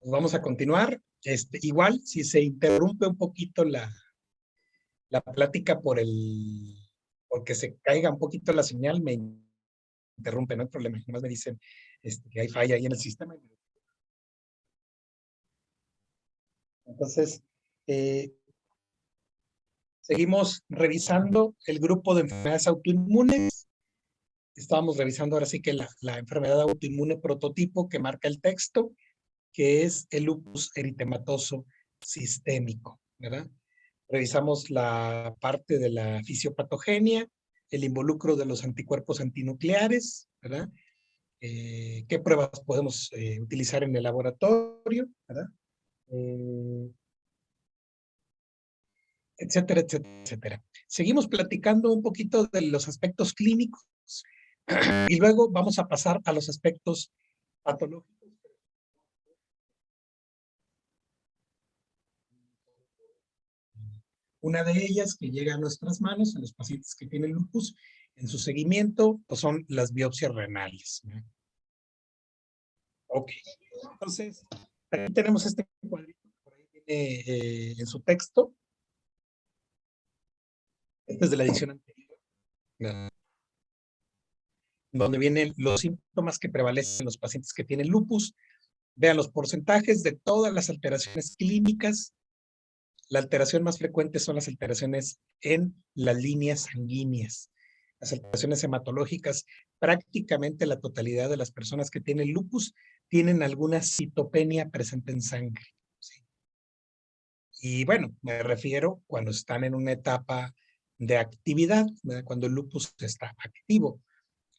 Pues vamos a continuar. Igual, si se interrumpe un poquito la plática porque se caiga un poquito la señal, me interrumpe, no hay problema. Nomás me dicen que hay falla ahí en el sistema. Entonces, seguimos revisando el grupo de enfermedades autoinmunes. Estábamos revisando ahora sí que la enfermedad autoinmune prototipo que marca el texto, que es el lupus eritematoso sistémico, ¿verdad? Revisamos la parte de la fisiopatogenia, el involucro de los anticuerpos antinucleares, ¿verdad? ¿Qué pruebas podemos utilizar en el laboratorio, ¿verdad? Etcétera, etcétera, etcétera. Seguimos platicando un poquito de los aspectos clínicos y luego vamos a pasar a los aspectos patológicos. Una de ellas que llega a nuestras manos en los pacientes que tienen lupus, en su seguimiento, pues son las biopsias renales, ¿no? Ok, entonces, aquí tenemos este cuadrito, por ahí viene en su texto. Este es de la edición anterior, donde vienen los síntomas que prevalecen en los pacientes que tienen lupus. Vean los porcentajes de todas las alteraciones clínicas. La alteración más frecuente son las alteraciones en las líneas sanguíneas. Las alteraciones hematológicas, prácticamente la totalidad de las personas que tienen lupus tienen alguna citopenia presente en sangre. ¿Sí? Y bueno, me refiero cuando están en una etapa de actividad, ¿verdad? Cuando el lupus está activo,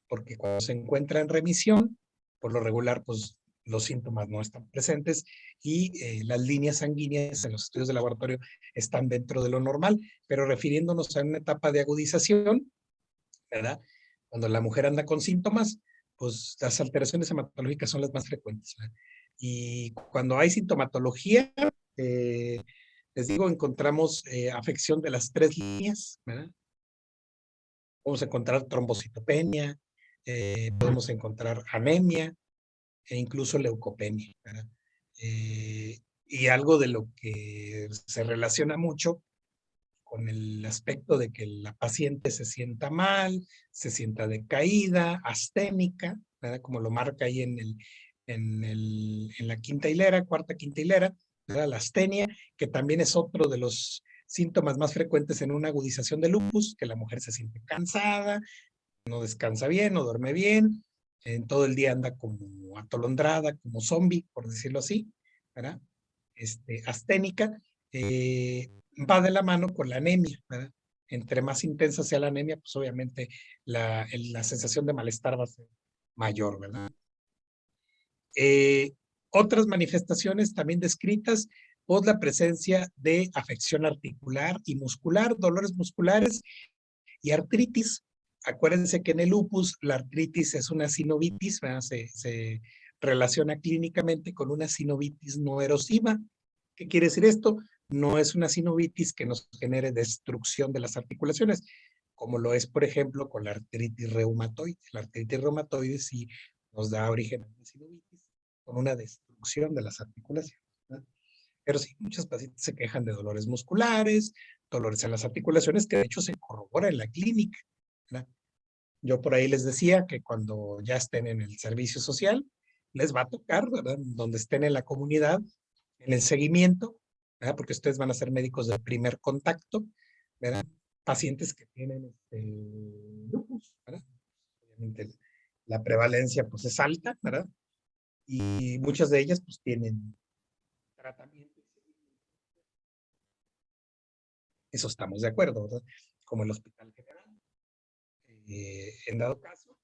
porque cuando se encuentra en remisión, por lo regular, pues los síntomas no están presentes y las líneas sanguíneas en los estudios de laboratorio están dentro de lo normal, pero refiriéndonos a una etapa de agudización, ¿verdad? Cuando la mujer anda con síntomas, pues las alteraciones hematológicas son las más frecuentes, ¿verdad? Y cuando hay sintomatología, eh, les digo, encontramos afección de las tres líneas, ¿verdad? Podemos encontrar trombocitopenia, podemos encontrar anemia e incluso leucopenia, ¿verdad? Y algo de lo que se relaciona mucho con el aspecto de que la paciente se sienta mal, se sienta decaída, asténica, ¿verdad? Como lo marca ahí en la quinta hilera, cuarta quinta hilera, ¿verdad? La astenia, que también es otro de los síntomas más frecuentes en una agudización de lupus, que la mujer se siente cansada, no descansa bien, no duerme bien, en todo el día anda como atolondrada, como zombie, por decirlo así, ¿verdad? Asténica, va de la mano con la anemia, ¿verdad? Entre más intensa sea la anemia, pues obviamente la sensación de malestar va a ser mayor, ¿verdad? Otras manifestaciones también descritas, pues la presencia de afección articular y muscular, dolores musculares y artritis. Acuérdense que en el lupus la artritis es una sinovitis, ¿verdad? Se relaciona clínicamente con una sinovitis no erosiva. ¿Qué quiere decir esto? No es una sinovitis que nos genere destrucción de las articulaciones, como lo es, por ejemplo, con la artritis reumatoide. La artritis reumatoide sí nos da origen a una sinovitis con una destrucción de las articulaciones, ¿verdad? Pero sí, muchos pacientes se quejan de dolores musculares, dolores en las articulaciones, que de hecho se corrobora en la clínica, ¿verdad? Yo por ahí les decía que cuando ya estén en el servicio social, les va a tocar, ¿verdad? Donde estén en la comunidad, en el seguimiento, ¿verdad? Porque ustedes van a ser médicos de primer contacto, ¿verdad? Pacientes que tienen lupus, ¿verdad? Obviamente la prevalencia pues es alta, ¿verdad? Y muchas de ellas pues tienen tratamiento. Eso estamos de acuerdo, ¿verdad? Como el Hospital General. En dado caso,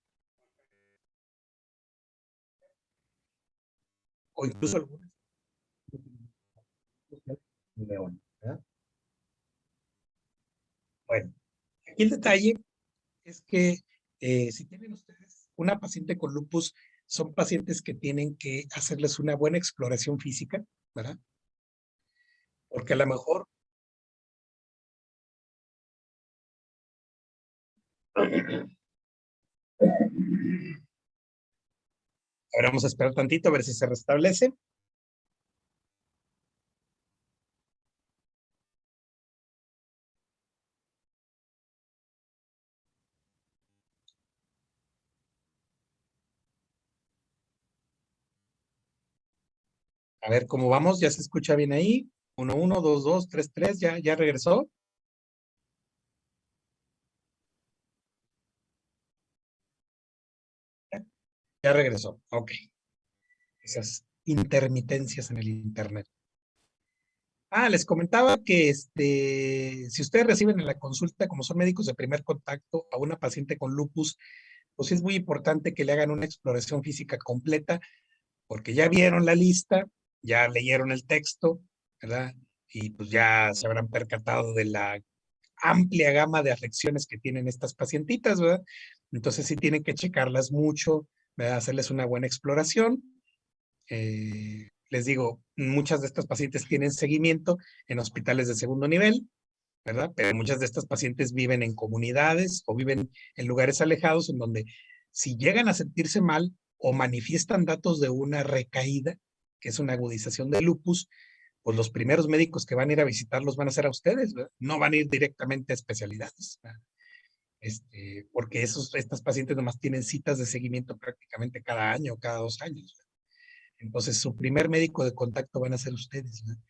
o incluso algunas León, ¿verdad? Bueno, aquí el detalle es que si tienen ustedes una paciente con lupus, son pacientes que tienen que hacerles una buena exploración física, ¿verdad? Porque a lo mejor ahora vamos a esperar tantito a ver si se restablece. A ver cómo vamos, ¿ya se escucha bien ahí? 1, 1, 2, 2, 3, 3, ¿ya regresó? Ya regresó, ok. Esas intermitencias en el internet. Les comentaba que si ustedes reciben en la consulta, como son médicos de primer contacto, a una paciente con lupus, pues es muy importante que le hagan una exploración física completa, porque ya vieron la lista, ya leyeron el texto, ¿verdad? Y pues ya se habrán percatado de la amplia gama de afecciones que tienen estas pacientitas, ¿verdad? Entonces sí tienen que checarlas mucho, ¿verdad? Hacerles una buena exploración. Les digo, muchas de estas pacientes tienen seguimiento en hospitales de segundo nivel, ¿verdad? Pero muchas de estas pacientes viven en comunidades o viven en lugares alejados en donde si llegan a sentirse mal o manifiestan datos de una recaída, que es una agudización de lupus, pues los primeros médicos que van a ir a visitarlos van a ser a ustedes, ¿verdad? No van a ir directamente a especialidades, ¿verdad? Porque estas pacientes nomás tienen citas de seguimiento prácticamente cada año, cada 2 años, ¿verdad? Entonces, su primer médico de contacto van a ser ustedes, ¿verdad?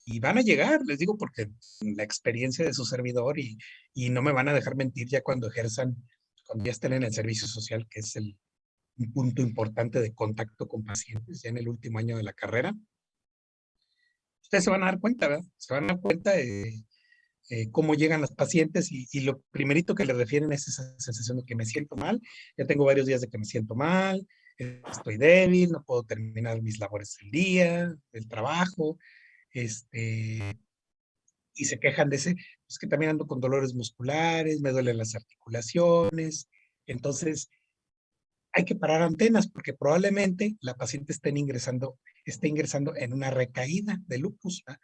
Y van a llegar, les digo, porque la experiencia de su servidor y no me van a dejar mentir ya cuando ejerzan, cuando ya estén en el servicio social, que es un punto importante de contacto con pacientes, ya en el último año de la carrera. Ustedes se van a dar cuenta, ¿verdad? Se van a dar cuenta de cómo llegan los pacientes y lo primerito que le refieren es esa sensación de que me siento mal, ya tengo varios días de que me siento mal, estoy débil, no puedo terminar mis labores del día, del trabajo, y se quejan de pues que también ando con dolores musculares, me duelen las articulaciones, entonces hay que parar antenas porque probablemente la paciente esté ingresando en una recaída de lupus, ¿verdad?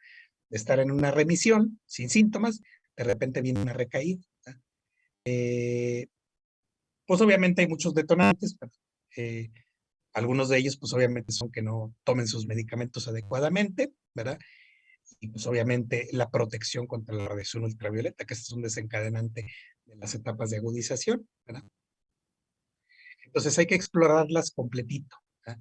De estar en una remisión sin síntomas, de repente viene una recaída. Eh, pues obviamente hay muchos detonantes, pero, algunos de ellos pues obviamente son que no tomen sus medicamentos adecuadamente, ¿verdad? Y pues obviamente la protección contra la radiación ultravioleta, que es un desencadenante de las etapas de agudización, ¿verdad? Entonces hay que explorarlas completito, ¿verdad?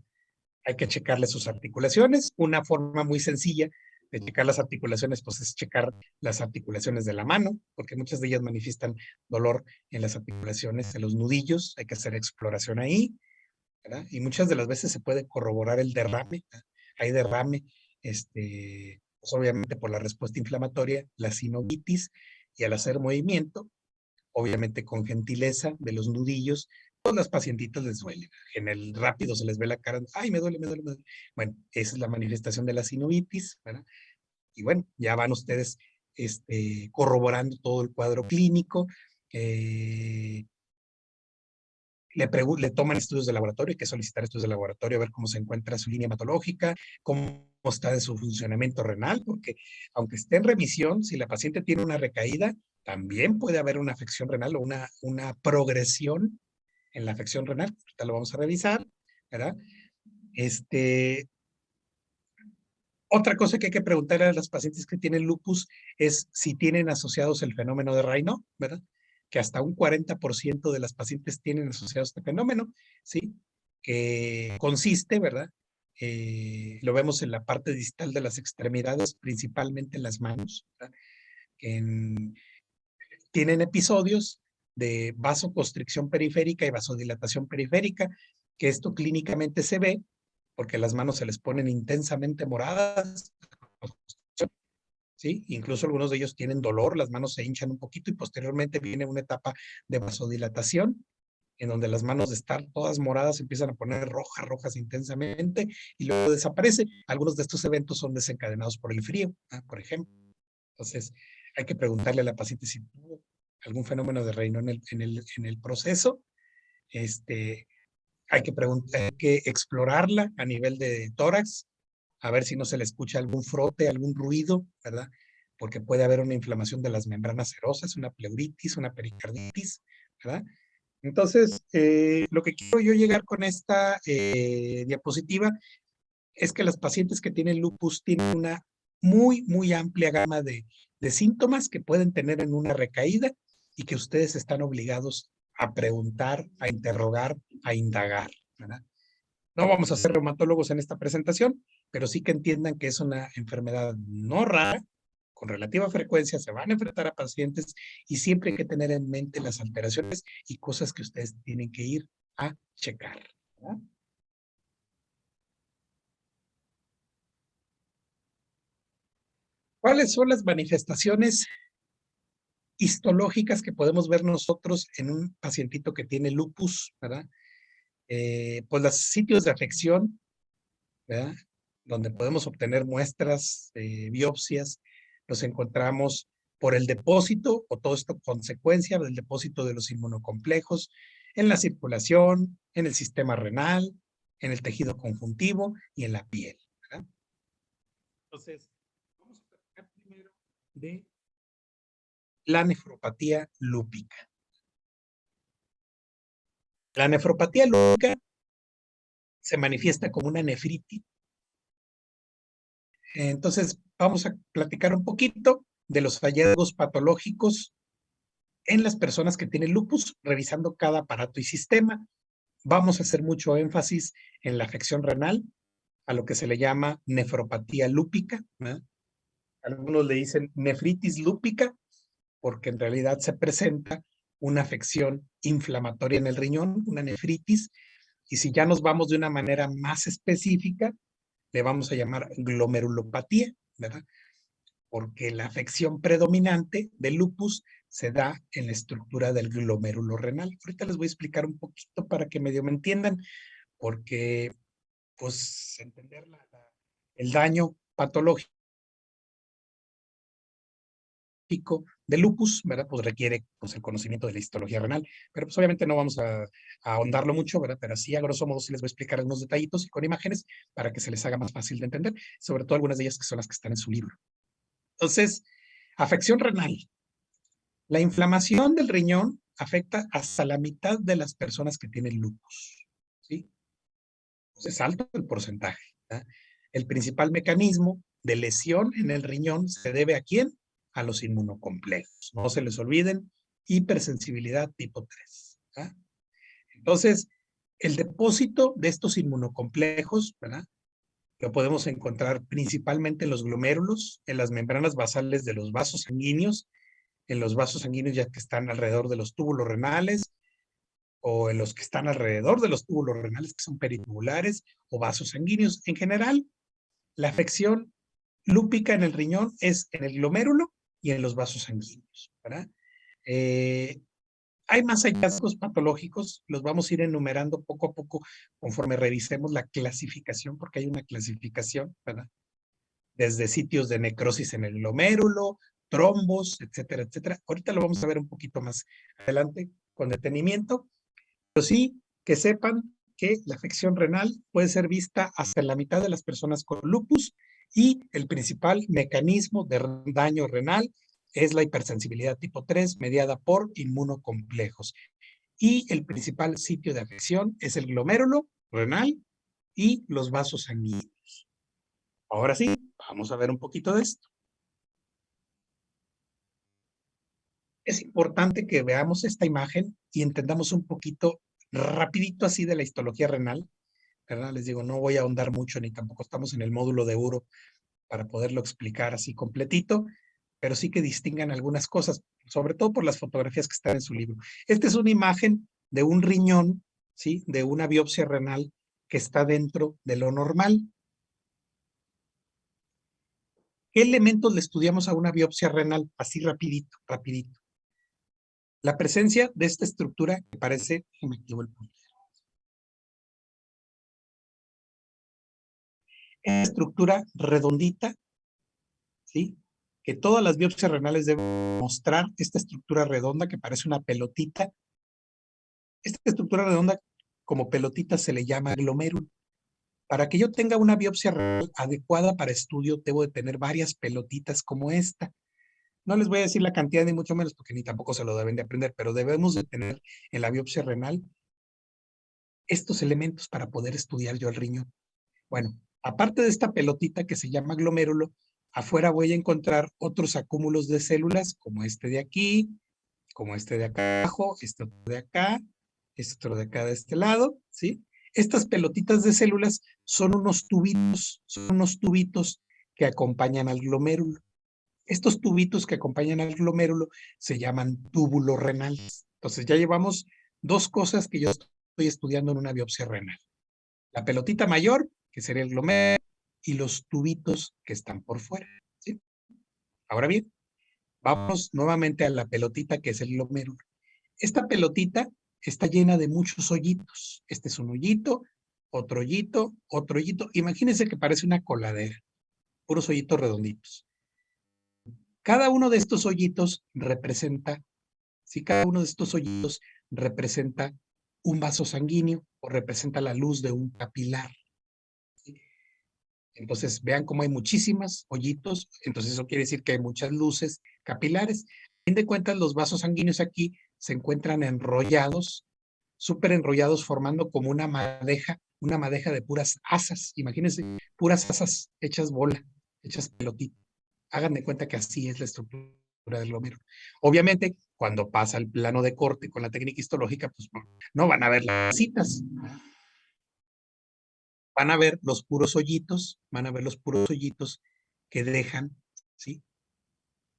Hay que checarle sus articulaciones. Una forma muy sencilla de checar las articulaciones, pues es checar las articulaciones de la mano, porque muchas de ellas manifiestan dolor en las articulaciones, en los nudillos, hay que hacer exploración ahí, ¿verdad? Y muchas de las veces se puede corroborar el derrame, ¿verdad? Hay derrame, pues obviamente por la respuesta inflamatoria, la sinovitis, y al hacer movimiento, obviamente con gentileza de los nudillos, pues las pacientitas les duele. En el rápido se les ve la cara, ay, me duele, me duele, me duele. Bueno, esa es la manifestación de la sinovitis, ¿verdad? Y bueno, ya van ustedes corroborando todo el cuadro clínico. Eh, le toman estudios de laboratorio, hay que solicitar estudios de laboratorio, a ver cómo se encuentra su línea hematológica, cómo está de su funcionamiento renal, porque aunque esté en remisión, si la paciente tiene una recaída, también puede haber una afección renal o una progresión en la afección renal. Ahorita lo vamos a revisar, ¿verdad? Este, Otra cosa que hay que preguntar a las pacientes que tienen lupus es si tienen asociados el fenómeno de Raynaud, ¿verdad? Que hasta un 40% de las pacientes tienen asociado este fenómeno, ¿sí? Que consiste, ¿verdad? Lo vemos en la parte distal de las extremidades, principalmente en las manos, ¿verdad? En, Tienen episodios de vasoconstricción periférica y vasodilatación periférica, que esto clínicamente se ve porque las manos se les ponen intensamente moradas, ¿sí? Incluso algunos de ellos tienen dolor, las manos se hinchan un poquito y posteriormente viene una etapa de vasodilatación en donde las manos de estar todas moradas se empiezan a poner rojas, rojas intensamente y luego desaparece. Algunos de estos eventos son desencadenados por el frío, por ejemplo. Entonces, hay que preguntarle a la paciente si tuvo algún fenómeno de Raynaud en el proceso. Hay que preguntar, hay que explorarla a nivel de tórax, a ver si no se le escucha algún frote, algún ruido, ¿verdad? Porque puede haber una inflamación de las membranas serosas, una pleuritis, una pericarditis, ¿verdad? Entonces, lo que quiero yo llegar con esta diapositiva es que las pacientes que tienen lupus tienen una muy, muy amplia gama de síntomas que pueden tener en una recaída y que ustedes están obligados a preguntar, a interrogar, a indagar, ¿verdad? No vamos a ser reumatólogos en esta presentación, pero sí que entiendan que es una enfermedad no rara, con relativa frecuencia se van a enfrentar a pacientes y siempre hay que tener en mente las alteraciones y cosas que ustedes tienen que ir a checar, ¿verdad? ¿Cuáles son las manifestaciones histológicas que podemos ver nosotros en un pacientito que tiene lupus, ¿verdad? Pues los sitios de afección, ¿verdad? Donde podemos obtener muestras, biopsias, los encontramos por el depósito, o todo esto consecuencia del depósito de los inmunocomplejos, en la circulación, en el sistema renal, en el tejido conjuntivo y en la piel, ¿verdad? Entonces, vamos a platicar primero de la nefropatía lúpica. La nefropatía lúpica se manifiesta como una nefritis. Entonces, vamos a platicar un poquito de los hallazgos patológicos en las personas que tienen lupus, revisando cada aparato y sistema. Vamos a hacer mucho énfasis en la afección renal, a lo que se le llama nefropatía lúpica, ¿verdad? Algunos le dicen nefritis lúpica, porque en realidad se presenta una afección inflamatoria en el riñón, una nefritis, y si ya nos vamos de una manera más específica, le vamos a llamar glomerulopatía, ¿verdad? Porque la afección predominante del lupus se da en la estructura del glomérulo renal. Ahorita les voy a explicar un poquito para que medio me entiendan, porque pues entender el daño patológico del lupus, ¿verdad? Pues requiere pues, el conocimiento de la histología renal, pero pues obviamente no vamos a ahondarlo mucho, ¿verdad? Pero así a grosso modo sí les voy a explicar algunos detallitos y con imágenes para que se les haga más fácil de entender, sobre todo algunas de ellas que son las que están en su libro. Entonces, afección renal. La inflamación del riñón afecta hasta la mitad de las personas que tienen lupus, ¿sí? Entonces, es alto el porcentaje, ¿verdad? El principal mecanismo de lesión en el riñón se debe ¿a quién? A los inmunocomplejos. No se les olviden, hipersensibilidad tipo 3, ¿verdad? Entonces, el depósito de estos inmunocomplejos, ¿verdad? Lo podemos encontrar principalmente en los glomérulos, en las membranas basales de los vasos sanguíneos, en los vasos sanguíneos ya que están alrededor de los túbulos renales, o en los que están alrededor de los túbulos renales, que son peritubulares o vasos sanguíneos. En general, la afección lúpica en el riñón es en el glomérulo y en los vasos sanguíneos, ¿verdad? Hay más hallazgos patológicos, los vamos a ir enumerando poco a poco conforme revisemos la clasificación, porque hay una clasificación, ¿verdad? Desde sitios de necrosis en el glomérulo, trombos, etcétera, etcétera. Ahorita lo vamos a ver un poquito más adelante con detenimiento, pero sí que sepan que la afección renal puede ser vista hasta en la mitad de las personas con lupus y el principal mecanismo de daño renal es la hipersensibilidad tipo 3 mediada por inmunocomplejos. Y el principal sitio de afección es el glomérulo renal y los vasos sanguíneos. Ahora sí, vamos a ver un poquito de esto. Es importante que veamos esta imagen y entendamos un poquito rapidito así de la histología renal, ¿verdad? Les digo, no voy a ahondar mucho ni tampoco estamos en el módulo de uro para poderlo explicar así completito, pero sí que distingan algunas cosas, sobre todo por las fotografías que están en su libro. Esta es una imagen de un riñón, ¿sí? De una biopsia renal que está dentro de lo normal. ¿Qué elementos le estudiamos a una biopsia renal? Así rapidito, rapidito. La presencia de esta estructura que parece, me equivoco el punto. Esta estructura redondita, ¿sí? Que todas las biopsias renales deben mostrar esta estructura redonda que parece una pelotita. Esta estructura redonda como pelotita se le llama glomérulo. Para que yo tenga una biopsia renal adecuada para estudio, debo de tener varias pelotitas como esta. No les voy a decir la cantidad ni mucho menos porque ni tampoco se lo deben de aprender, pero debemos de tener en la biopsia renal estos elementos para poder estudiar yo el riñón. Bueno, aparte de esta pelotita que se llama glomérulo, afuera voy a encontrar otros acúmulos de células como este de aquí, como este de acá abajo, este otro de acá, este otro de acá de este lado, ¿sí? Estas pelotitas de células son unos tubitos que acompañan al glomérulo. Estos tubitos que acompañan al glomérulo se llaman túbulos renales. Entonces ya llevamos dos cosas que yo estoy estudiando en una biopsia renal. La pelotita mayor, que sería el glomérulo, y los tubitos que están por fuera, ¿sí? Ahora bien, vamos nuevamente a la pelotita que es el glomérulo. Esta pelotita está llena de muchos hoyitos. Este es un hoyito, otro hoyito, otro hoyito. Imagínense que parece una coladera, puros hoyitos redonditos. Cada uno de estos hoyitos representa, si cada uno de estos hoyitos representa un vaso sanguíneo o representa la luz de un capilar. Entonces, vean cómo hay muchísimas hoyitos, entonces eso quiere decir que hay muchas luces capilares. A fin de cuentas, los vasos sanguíneos aquí se encuentran enrollados, súper enrollados, formando como una madeja de puras asas. Imagínense, puras asas hechas bola, hechas pelotita. Hagan de cuenta que así es la estructura del glomérulo. Obviamente, cuando pasa el plano de corte con la técnica histológica, pues no van a ver las citas. Van a ver los puros hoyitos, que dejan, ¿sí?,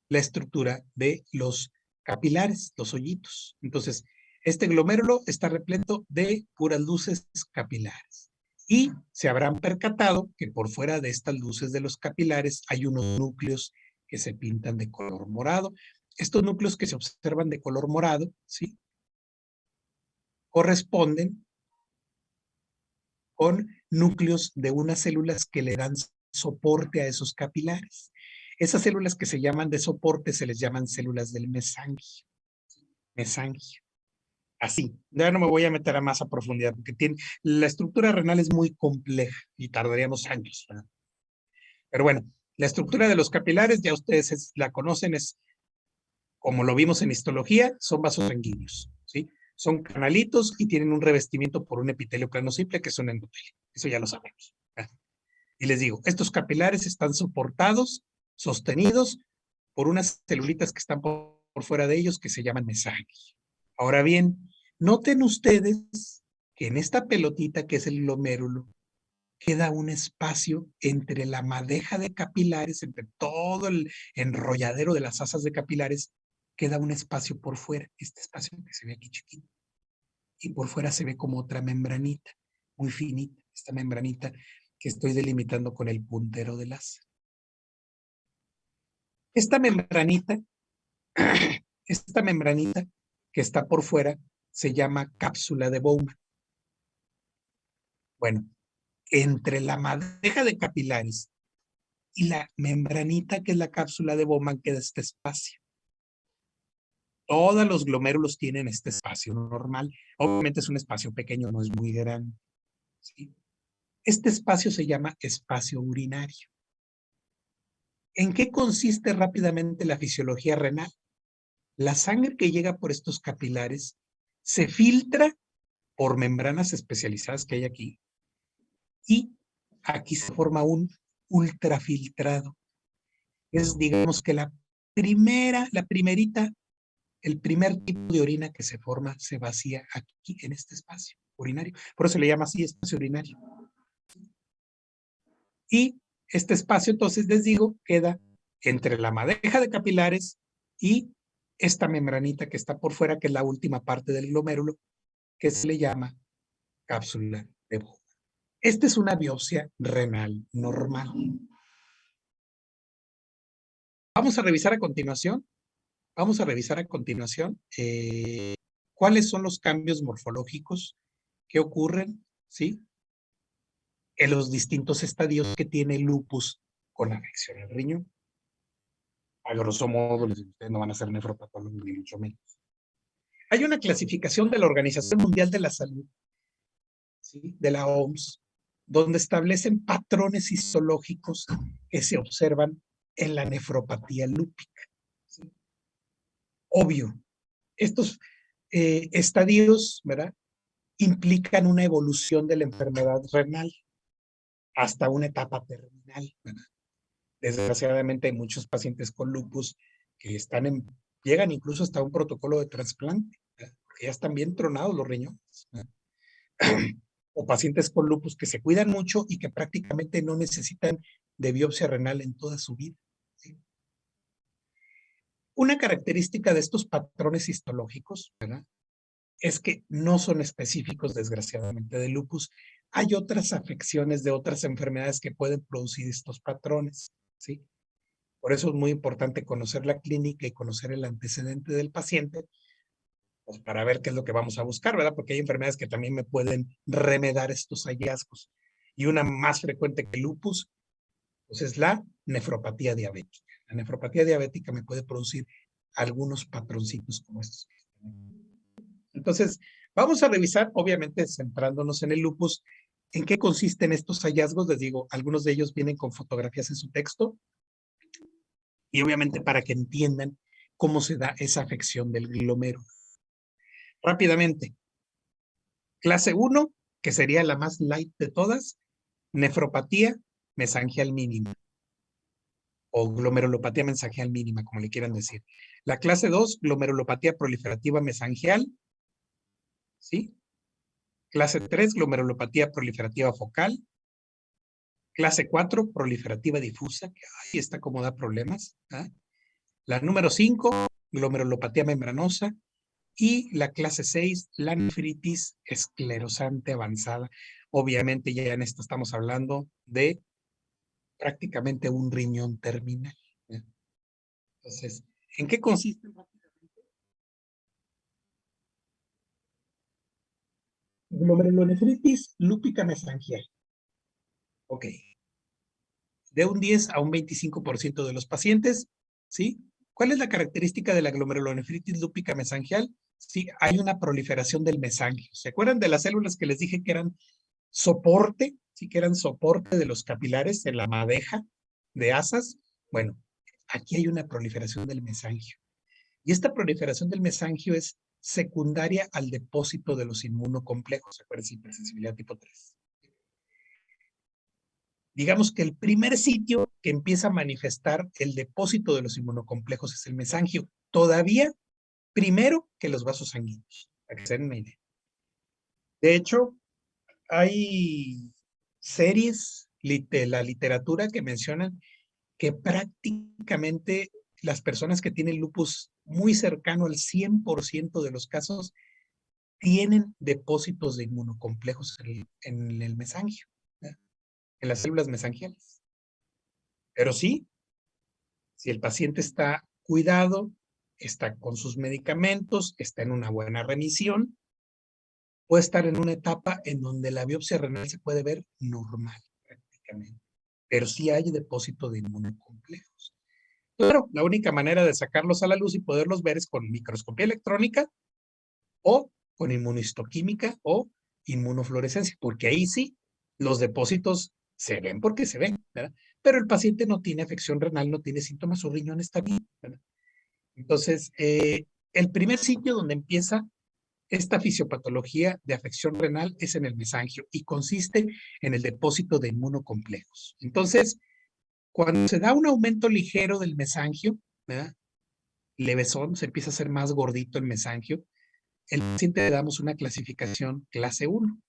la estructura de los capilares, los hoyitos. Entonces, este glomérulo está repleto de puras luces capilares. Y se habrán percatado que por fuera de estas luces de los capilares hay unos núcleos que se pintan de color morado. Estos núcleos que se observan de color morado, ¿sí?, corresponden con núcleos de unas células que le dan soporte a esos capilares. Esas células que se llaman de soporte se les llaman células del mesangio. Mesangio. Así. Ya no me voy a meter a más a profundidad porque la estructura renal es muy compleja y tardaríamos años, ¿verdad? Pero bueno, la estructura de los capilares ya ustedes la conocen, es como lo vimos en histología, son vasos sanguíneos, ¿sí? Son canalitos y tienen un revestimiento por un epitelio plano simple que es un endotelio. Eso ya lo sabemos, ¿verdad? Y les digo, estos capilares están soportados, sostenidos por unas celulitas que están por fuera de ellos que se llaman mesangios. Ahora bien, noten ustedes que en esta pelotita que es el glomérulo, queda un espacio entre la madeja de capilares, entre todo el enrolladero de las asas de capilares, queda un espacio por fuera, este espacio que se ve aquí chiquito. Y por fuera se ve como otra membranita, muy finita, esta membranita que estoy delimitando con el puntero del asa. Esta membranita que está por fuera se llama cápsula de Bowman. Bueno, entre la madeja de capilares y la membranita que es la cápsula de Bowman queda este espacio. Todos los glomérulos tienen este espacio normal. Obviamente es un espacio pequeño, no es muy grande, ¿sí? Este espacio se llama espacio urinario. ¿En qué consiste rápidamente la fisiología renal? La sangre que llega por estos capilares se filtra por membranas especializadas que hay aquí y aquí se forma un ultrafiltrado. Es, digamos que el primer tipo de orina que se forma se vacía aquí en este espacio urinario. Por eso se le llama así espacio urinario. Y este espacio, entonces les digo, queda entre la madeja de capilares y esta membranita que está por fuera, que es la última parte del glomérulo, que se le llama cápsula de Bowman. Esta es una biopsia renal normal. Vamos a revisar a continuación, cuáles son los cambios morfológicos que ocurren, ¿sí?, en los distintos estadios que tiene el lupus con afección al riñón. A grosso modo, ustedes no van a ser nefropatólogos ni mucho menos. Hay una clasificación de la Organización Mundial de la Salud, ¿sí?, de la OMS, donde establecen patrones histológicos que se observan en la nefropatía lúpica, ¿sí? Obvio, estos estadios, ¿verdad?, implican una evolución de la enfermedad renal hasta una etapa terminal, ¿verdad? Desgraciadamente hay muchos pacientes con lupus que llegan incluso hasta un protocolo de trasplante, ¿verdad?, porque ya están bien tronados los riñones, ¿verdad? o pacientes con lupus que se cuidan mucho y que prácticamente no necesitan de biopsia renal en toda su vida. ¿Sí? Una característica de estos patrones histológicos, ¿verdad?, es que no son específicos, desgraciadamente, de lupus. Hay otras afecciones de otras enfermedades que pueden producir estos patrones, ¿sí? Por eso es muy importante conocer la clínica y conocer el antecedente del paciente, pues para ver qué es lo que vamos a buscar, ¿verdad? Porque hay enfermedades que también me pueden remedar estos hallazgos. Y una más frecuente que el lupus, pues es la nefropatía diabética. La nefropatía diabética me puede producir algunos patroncitos como estos. Entonces, vamos a revisar, obviamente centrándonos en el lupus, en qué consisten estos hallazgos. Les digo, algunos de ellos vienen con fotografías en su texto y obviamente para que entiendan cómo se da esa afección del glomérulo. Rápidamente, clase 1, que sería la más light de todas, nefropatía mesangial mínima o glomerulopatía mesangial mínima, como le quieran decir. La clase 2, glomerulopatía proliferativa mesangial, ¿sí? Clase 3, glomerulopatía proliferativa focal. Clase 4, proliferativa difusa, que ahí está como da problemas. ¿Ah? La número 5, glomerulopatía membranosa. Y la clase 6, la nefritis esclerosante avanzada. Obviamente ya en esto estamos hablando de prácticamente un riñón terminal. ¿Eh? Entonces, ¿en qué consiste? Glomerulonefritis lúpica mesangial. Ok. De un 10 a un 25% de los pacientes, ¿sí? ¿Cuál es la característica de la glomerulonefritis lúpica mesangial? Sí, hay una proliferación del mesangio. ¿Se acuerdan de las células que les dije que eran soporte? Sí, que eran soporte de los capilares en la madeja de asas. Bueno, aquí hay una proliferación del mesangio. Y esta proliferación del mesangio es secundaria al depósito de los inmunocomplejos. ¿Se acuerdan? Hipersensibilidad tipo 3. Digamos que el primer sitio que empieza a manifestar el depósito de los inmunocomplejos es el mesangio, todavía primero que los vasos sanguíneos, para que se den una idea. De hecho, hay series de la literatura que mencionan que prácticamente las personas que tienen lupus muy cercano al 100% de los casos tienen depósitos de inmunocomplejos en el mesangio, ¿eh? En las células mesangiales. Pero sí, si el paciente está cuidado, está con sus medicamentos, está en una buena remisión, puede estar en una etapa en donde la biopsia renal se puede ver normal prácticamente, pero sí hay depósito de inmunocomplejos. Claro, la única manera de sacarlos a la luz y poderlos ver es con microscopía electrónica o con inmunohistoquímica o inmunofluorescencia, porque ahí sí los depósitos se ven porque se ven, ¿verdad? Pero el paciente no tiene afección renal, no tiene síntomas, su riñón está bien, ¿verdad? Entonces, el primer sitio donde empieza esta fisiopatología de afección renal es en el mesangio y consiste en el depósito de inmunocomplejos. Entonces, cuando se da un aumento ligero del mesangio, ¿verdad?, levesón, se empieza a hacer más gordito el mesangio, el paciente le damos una clasificación clase 1.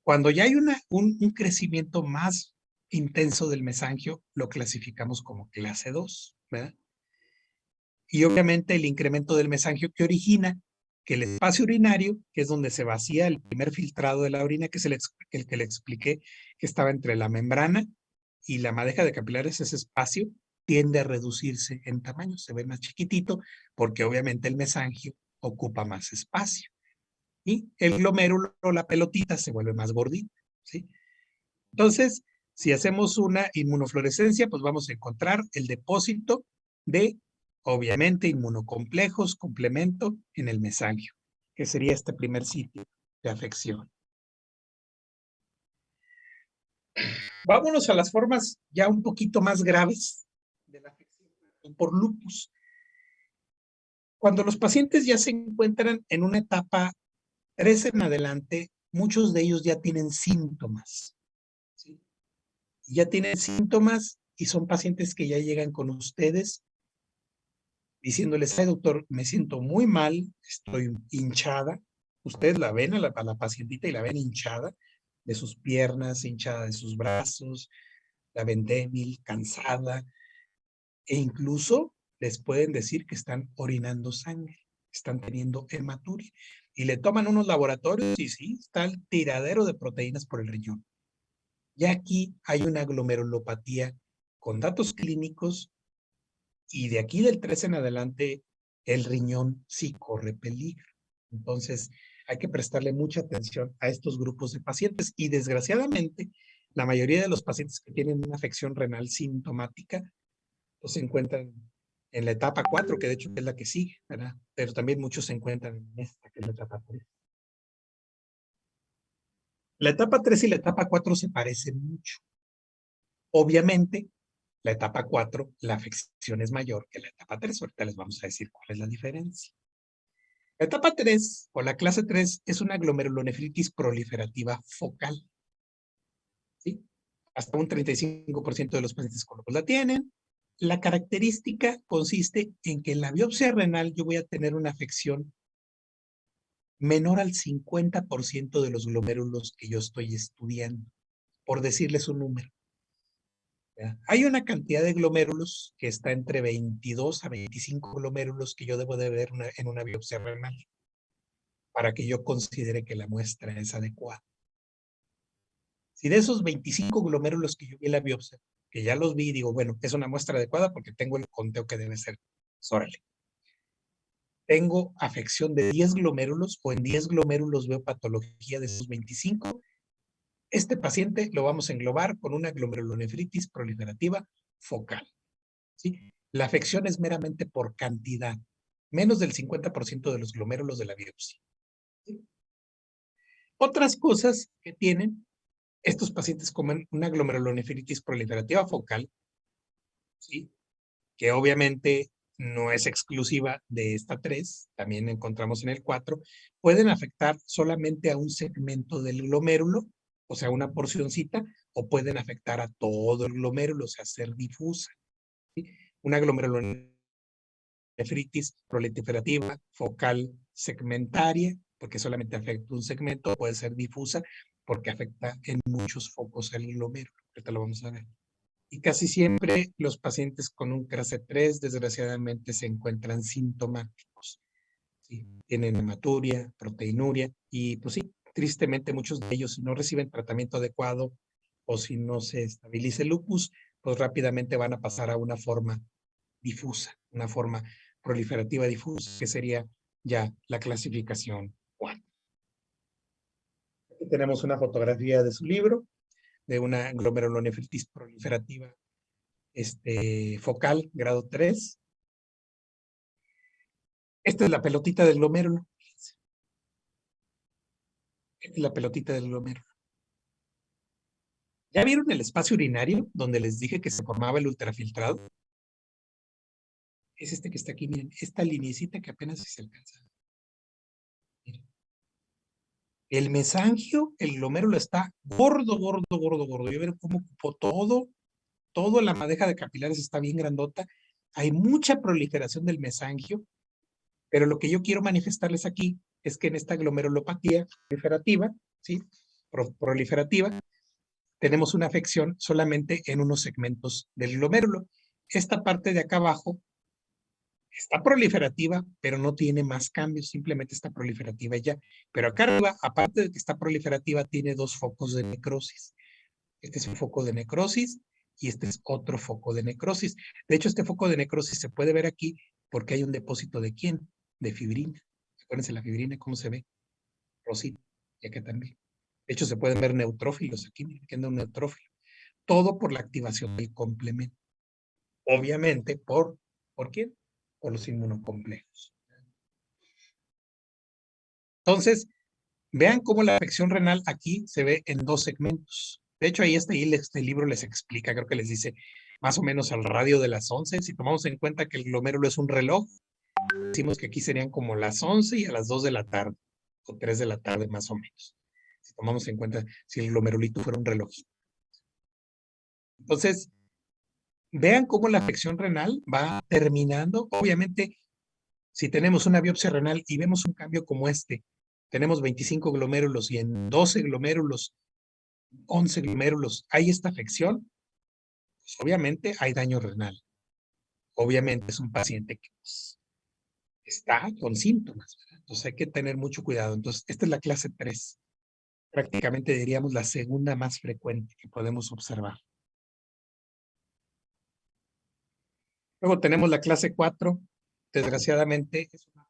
Cuando ya hay un crecimiento más intenso del mesangio, lo clasificamos como clase 2, ¿verdad? Y obviamente el incremento del mesangio que origina que el espacio urinario, que es donde se vacía el primer filtrado de la orina, que es el que le expliqué que estaba entre la membrana y la madeja de capilares, ese espacio tiende a reducirse en tamaño, se ve más chiquitito, porque obviamente el mesangio ocupa más espacio. Y el glomérulo, la pelotita, se vuelve más gordita, ¿sí? Entonces, si hacemos una inmunofluorescencia, pues vamos a encontrar el depósito de, obviamente, inmunocomplejos, complemento en el mesangio, que sería este primer sitio de afección. Vámonos a las formas ya un poquito más graves de la afección por lupus. Cuando los pacientes ya se encuentran en una etapa 3 en adelante, muchos de ellos ya tienen síntomas, ¿sí? Ya tienen síntomas y son pacientes que ya llegan con ustedes diciéndoles: ay, doctor, me siento muy mal, estoy hinchada, Ustedes la ven a la pacientita y la ven hinchada de sus piernas, hinchada de sus brazos, la ven débil, cansada, e incluso les pueden decir que están orinando sangre, están teniendo hematuria. Y le toman unos laboratorios y sí, está el tiradero de proteínas por el riñón. Y aquí hay una glomerulopatía con datos clínicos y de aquí del 3 en adelante el riñón sí corre peligro. Entonces hay que prestarle mucha atención a estos grupos de pacientes y desgraciadamente la mayoría de los pacientes que tienen una afección renal sintomática pues, se encuentran en la etapa 4, que de hecho es la que sigue, ¿verdad? Pero también muchos se encuentran en esta, que es la etapa 3. La etapa 3 y la etapa 4 se parecen mucho. Obviamente, la etapa 4, la afección es mayor que la etapa 3. Ahorita les vamos a decir cuál es la diferencia. La etapa 3 o la clase 3 es una glomerulonefritis proliferativa focal. ¿Sí? Hasta un 35% de los pacientes con lupus la tienen. La característica consiste en que en la biopsia renal yo voy a tener una afección menor al 50% de los glomérulos que yo estoy estudiando, por decirles un número. ¿Ya? Hay una cantidad de glomérulos que está entre 22 a 25 glomérulos que yo debo de ver en una biopsia renal para que yo considere que la muestra es adecuada. Si de esos 25 glomérulos que yo vi en la biopsia, que ya los vi, digo, bueno, es una muestra adecuada porque tengo el conteo que debe ser. Órale. Tengo afección de 10 glomérulos o en 10 glomérulos veo patología de esos 25. Este paciente lo vamos a englobar con una glomerulonefritis proliferativa focal. ¿Sí? La afección es meramente por cantidad, menos del 50% de los glomérulos de la biopsia. ¿Sí? Otras cosas que tienen estos pacientes como una glomerulonefritis proliferativa focal, ¿sí? Que obviamente no es exclusiva de esta 3, también encontramos en el 4, pueden afectar solamente a un segmento del glomérulo, o sea, una porcioncita, o pueden afectar a todo el glomérulo, o sea, ser difusa. ¿Sí? Una glomerulonefritis proliferativa focal segmentaria, porque solamente afecta un segmento, puede ser difusa, porque afecta en muchos focos el glomérulo. Ahorita lo vamos a ver. Y casi siempre los pacientes con un clase 3 desgraciadamente se encuentran sintomáticos. ¿Sí? Tienen hematuria, proteinuria y pues sí, tristemente muchos de ellos si no reciben tratamiento adecuado o si no se estabiliza el lupus, pues rápidamente van a pasar a una forma difusa, una forma proliferativa difusa, que sería ya la clasificación 4. Aquí tenemos una fotografía de su libro, de una glomerulonefritis proliferativa focal, grado 3. Esta es la pelotita del glomérulo. Esta es la pelotita del glomérulo. ¿Ya vieron el espacio urinario donde les dije que se formaba el ultrafiltrado? Es este que está aquí, miren, esta lineecita que apenas se alcanza. Miren. El mesangio, el glomérulo está gordo, gordo, gordo, gordo. Yo veo cómo ocupó todo la madeja de capilares está bien grandota. Hay mucha proliferación del mesangio, pero lo que yo quiero manifestarles aquí es que en esta glomerulopatía proliferativa, ¿sí? Proliferativa, tenemos una afección solamente en unos segmentos del glomérulo. Esta parte de acá abajo está proliferativa, pero no tiene más cambios, simplemente está proliferativa ya. Pero acá arriba, aparte de que está proliferativa, tiene dos focos de necrosis. Este es un foco de necrosis y este es otro foco de necrosis. De hecho, este foco de necrosis se puede ver aquí porque hay un depósito de ¿quién? De fibrina. Acuérdense la fibrina, ¿cómo se ve? Rosita, y acá también. De hecho, se pueden ver neutrófilos aquí, miren, que anda un neutrófilo. Todo por la activación del complemento. Obviamente, ¿por quién? Por los inmunocomplejos. Entonces, vean cómo la afección renal aquí se ve en dos segmentos. De hecho, ahí este libro les explica, creo que les dice más o menos al radio de las 11. Si tomamos en cuenta que el glomérulo es un reloj, decimos que aquí serían como las 11 y a las 2 de la tarde, o 3 de la tarde más o menos. Si tomamos en cuenta si el glomerulito fuera un relojito. Entonces, vean cómo la afección renal va terminando. Obviamente, si tenemos una biopsia renal y vemos un cambio como este, tenemos 25 glomérulos y en 12 glomérulos, 11 glomérulos hay esta afección, pues obviamente hay daño renal. Obviamente es un paciente que pues, está con síntomas, ¿verdad? Entonces hay que tener mucho cuidado. Entonces, esta es la clase 3. Prácticamente diríamos la segunda más frecuente que podemos observar. Luego tenemos la clase 4. Desgraciadamente es una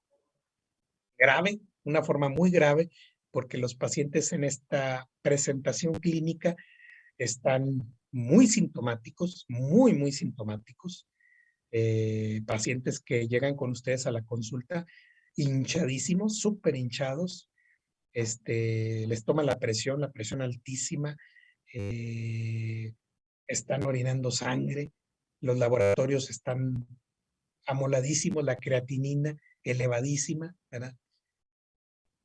grave, una forma muy grave, porque los pacientes en esta presentación clínica están muy sintomáticos, muy sintomáticos. Pacientes que llegan con ustedes a la consulta hinchadísimos, súper hinchados, les toma la presión altísima, están orinando sangre, los laboratorios están amoladísimos, la creatinina elevadísima, ¿verdad?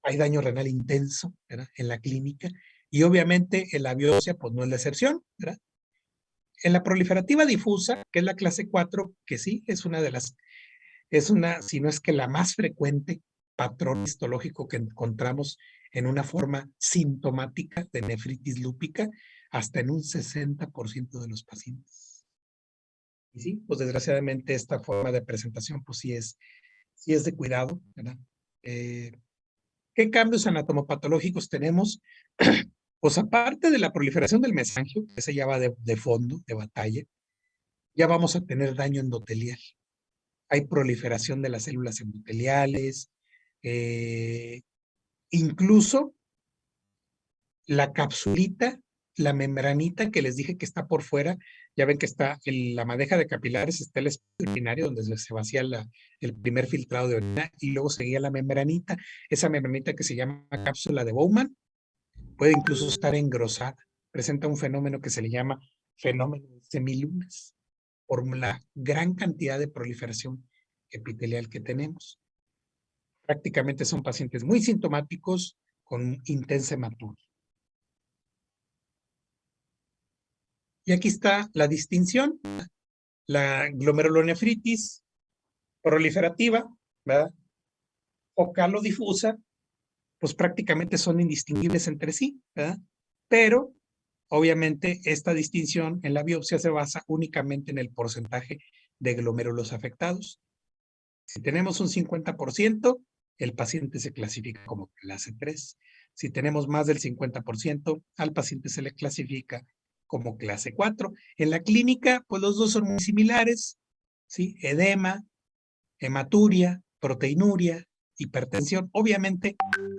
Hay daño renal intenso, ¿verdad? En la clínica, y obviamente en la biopsia pues no es la excepción, ¿verdad? En la proliferativa difusa, que es la clase 4, que sí, si no es que la más frecuente patrón histológico que encontramos en una forma sintomática de nefritis lúpica, hasta en un 60% de los pacientes. Y sí, pues desgraciadamente esta forma de presentación, pues sí es de cuidado, ¿verdad? ¿Qué cambios anatomopatológicos tenemos? Pues aparte de la proliferación del mesangio, que se llama de fondo, de batalla, ya vamos a tener daño endotelial. Hay proliferación de las células endoteliales, incluso la capsulita, la membranita que les dije que está por fuera, ya ven que está en la madeja de capilares, está el espacio urinario donde se vacía el primer filtrado de orina y luego seguía la membranita, esa membranita que se llama cápsula de Bowman, puede incluso estar engrosada, presenta un fenómeno que se le llama fenómeno de semilunas, por la gran cantidad de proliferación epitelial que tenemos. Prácticamente son pacientes muy sintomáticos con intensa hematuria. Y aquí está la distinción, la glomerulonefritis proliferativa, ¿verdad? O calodifusa, pues prácticamente son indistinguibles entre sí, ¿verdad? Pero, obviamente, esta distinción en la biopsia se basa únicamente en el porcentaje de glomérulos afectados. Si tenemos un 50%, el paciente se clasifica como clase 3. Si tenemos más del 50%, al paciente se le clasifica como clase 4. En la clínica, pues los dos son muy similares, ¿sí? Edema, hematuria, proteinuria, hipertensión. Obviamente,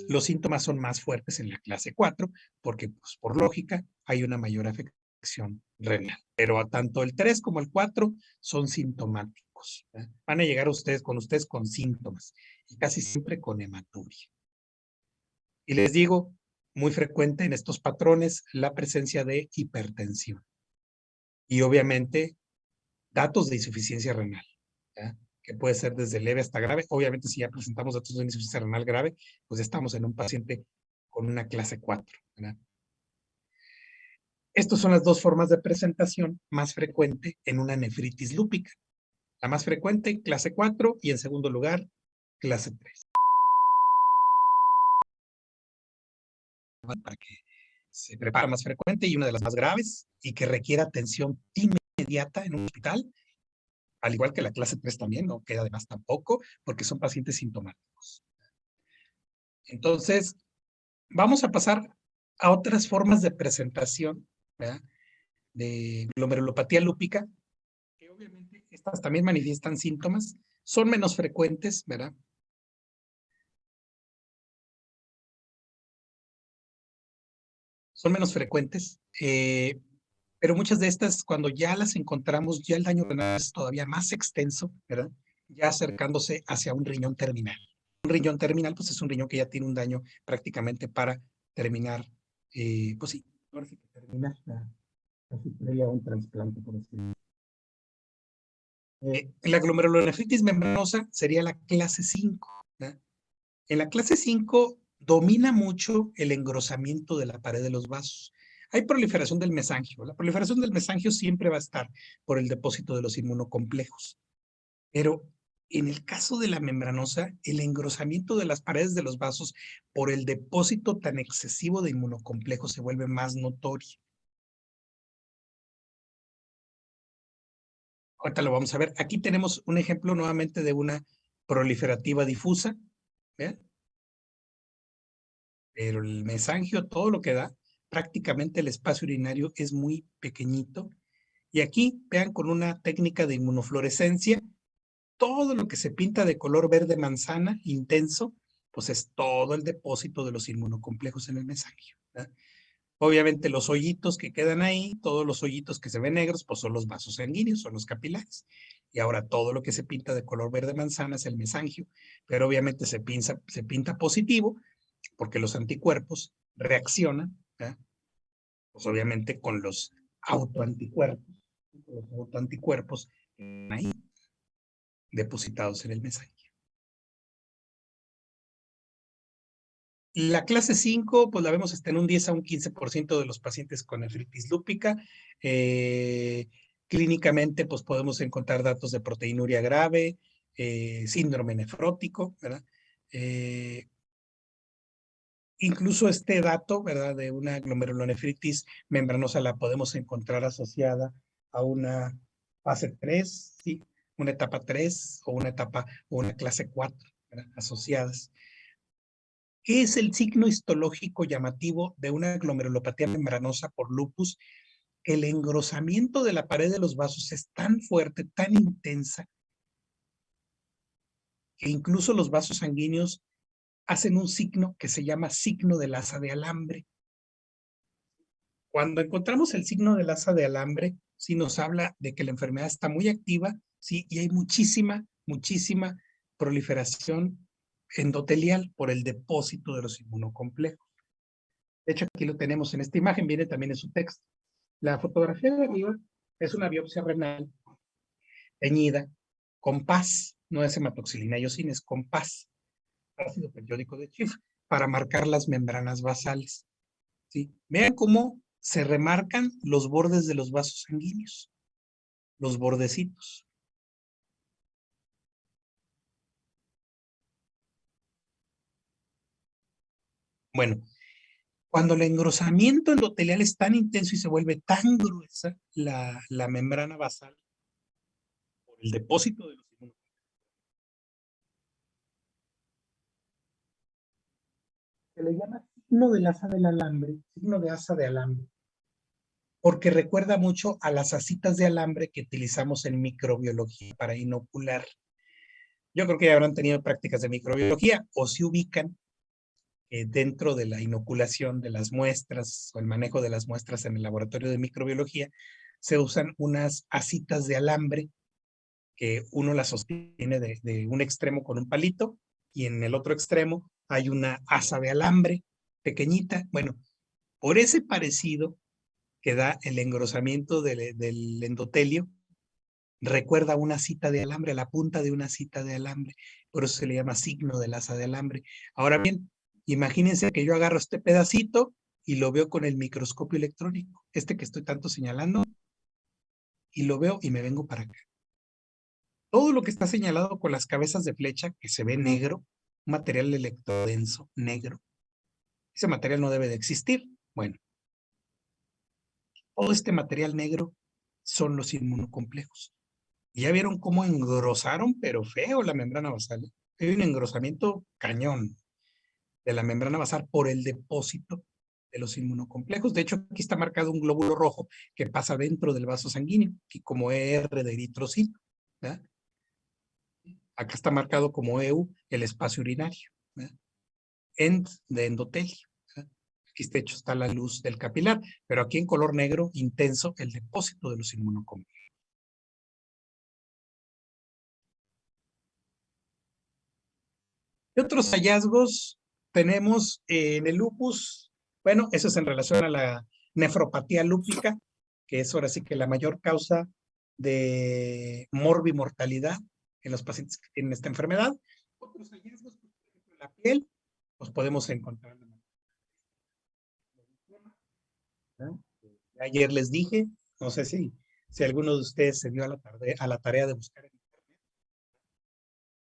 los síntomas son más fuertes en la clase 4, porque pues, por lógica hay una mayor afección renal. Pero tanto el 3 como el 4 son sintomáticos. ¿Eh? Van a llegar ustedes con síntomas y casi siempre con hematuria. Y les digo, muy frecuente en estos patrones la presencia de hipertensión. Y obviamente, datos de insuficiencia renal. ¿Ya? Que puede ser desde leve hasta grave. Obviamente, si ya presentamos datos de insuficiencia renal grave, pues estamos en un paciente con una clase 4. ¿Verdad? Estas son las dos formas de presentación más frecuente en una nefritis lúpica. La más frecuente, clase 4, y en segundo lugar, clase 3. Para que se prepara más frecuente y una de las más graves y que requiere atención inmediata en un hospital, al igual que la clase 3 también, no queda además tampoco, porque son pacientes sintomáticos. Entonces, vamos a pasar a otras formas de presentación, ¿verdad? De glomerulopatía lúpica, que obviamente estas también manifiestan síntomas, son menos frecuentes, ¿verdad? Son menos frecuentes, pero muchas de estas, cuando ya las encontramos, ya el daño renal es todavía más extenso, ¿verdad? Ya acercándose hacia un riñón terminal. Un riñón terminal, pues es un riñón que ya tiene un daño prácticamente para terminar, pues sí, ahora sí que termina casi previa a un trasplante, por así decirlo. La glomerulonefritis membranosa sería la clase 5. ¿verdad? En la clase 5 domina mucho el engrosamiento de la pared de los vasos. Hay proliferación del mesangio. La proliferación del mesangio siempre va a estar por el depósito de los inmunocomplejos. Pero En el caso de la membranosa, el engrosamiento de las paredes de los vasos por el depósito tan excesivo de inmunocomplejos se vuelve más notorio. Ahorita lo vamos a ver. Aquí tenemos un ejemplo nuevamente de una proliferativa difusa. ¿Vean? Pero el mesangio, todo lo que da, prácticamente el espacio urinario es muy pequeñito. Y aquí, vean, con una técnica de inmunofluorescencia, todo lo que se pinta de color verde manzana intenso, pues es todo el depósito de los inmunocomplejos en el mesangio, ¿verdad? Obviamente los hoyitos que quedan ahí, todos los hoyitos que se ven negros, pues son los vasos sanguíneos, son los capilares. Y ahora todo lo que se pinta de color verde manzana es el mesangio, pero obviamente se pinta positivo porque los anticuerpos reaccionan, ¿verdad? Pues obviamente con los autoanticuerpos ahí depositados en el mesangio. La clase 5, pues la vemos hasta en un 10 a un 15% de los pacientes con nefritis lúpica. Clínicamente, pues podemos encontrar datos de proteinuria grave, síndrome nefrótico, ¿verdad? Incluso este dato, ¿verdad? De una glomerulonefritis membranosa la podemos encontrar asociada a una fase 3, ¿sí? Una etapa 3 o una clase 4, ¿verdad? Asociadas. ¿Qué es el signo histológico llamativo de una glomerulopatía membranosa por lupus? El engrosamiento de la pared de los vasos es tan fuerte, tan intensa, que incluso los vasos sanguíneos hacen un signo que se llama signo del asa de alambre. Cuando encontramos el signo del asa de alambre, sí nos habla de que la enfermedad está muy activa, sí, y hay muchísima proliferación endotelial por el depósito de los inmunocomplejos. De hecho, aquí lo tenemos en esta imagen, viene también en su texto. La fotografía de arriba es una biopsia renal teñida con PAS, no es hematoxilina iosina, es con PAS, ácido periódico de Schiff, para marcar las membranas basales. ¿Sí? Vean cómo se remarcan los bordes de los vasos sanguíneos, los bordecitos. Bueno, cuando el engrosamiento endotelial es tan intenso y se vuelve tan gruesa la membrana basal por el depósito de los inmunocomplejos, se le llama signo del asa del alambre, signo de asa de alambre, porque recuerda mucho a las asitas de alambre que utilizamos en microbiología para inocular. Yo creo que ya habrán tenido prácticas de microbiología o si ubican dentro de la inoculación de las muestras o el manejo de las muestras en el laboratorio de microbiología, se usan unas asitas de alambre que uno las sostiene de un extremo con un palito y en el otro extremo hay una asa de alambre pequeñita. Bueno, por ese parecido que da el engrosamiento del endotelio, recuerda una cita de alambre, la punta de una cita de alambre, por eso se le llama signo del asa de alambre. Ahora bien, imagínense que yo agarro este pedacito y lo veo con el microscopio electrónico, este que estoy tanto señalando, y lo veo y me vengo para acá. Todo lo que está señalado con las cabezas de flecha, que se ve negro, un material electrodenso negro, ese material no debe de existir. Bueno, todo este material negro son los inmunocomplejos. Y ya vieron cómo engrosaron, pero feo, la membrana basal. Hay un engrosamiento cañón de la membrana basal por el depósito de los inmunocomplejos. De hecho, aquí está marcado un glóbulo rojo que pasa dentro del vaso sanguíneo, y como ER de eritrocito. ¿Verdad? Acá está marcado como EU el espacio urinario. ¿Verdad? End de endotelio. ¿Verdad? Aquí de hecho está la luz del capilar, pero aquí en color negro intenso el depósito de los inmunocomplejos. ¿Qué otros hallazgos tenemos en el lupus? Bueno, eso es en relación a la nefropatía lúpica, que es ahora sí que la mayor causa de morbimortalidad en los pacientes que tienen esta enfermedad. Otros hallazgos, por ejemplo, en la piel, los podemos encontrar. Ayer les dije, no sé si alguno de ustedes se dio a la tarea de buscar en internet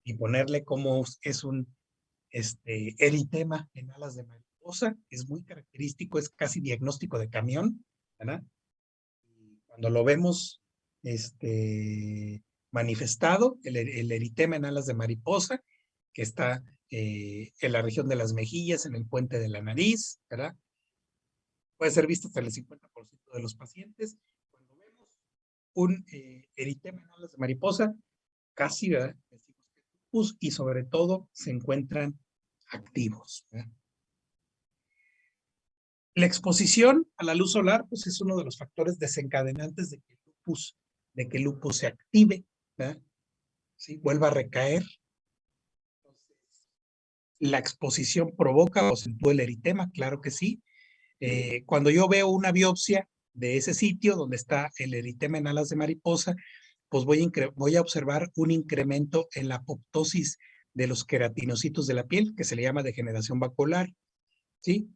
y ponerle como es un eritema en alas de mariposa. Es muy característico, es casi diagnóstico de camión, ¿verdad? Cuando lo vemos manifestado, el eritema en alas de mariposa, que está en la región de las mejillas, en el puente de la nariz, ¿verdad? Puede ser visto hasta el 50% de los pacientes. Cuando vemos un eritema en alas de mariposa, casi, ¿verdad? Y sobre todo se encuentran activos, ¿verdad? La exposición a la luz solar, pues es uno de los factores desencadenantes de que el lupus se active, ¿verdad? ¿Sí? Vuelva a recaer. Entonces, la exposición provoca o acentúa el eritema, claro que sí. Cuando yo veo una biopsia de ese sitio donde está el eritema en alas de mariposa, pues voy a observar un incremento en la apoptosis de los queratinocitos de la piel, que se le llama degeneración vacuolar, ¿sí?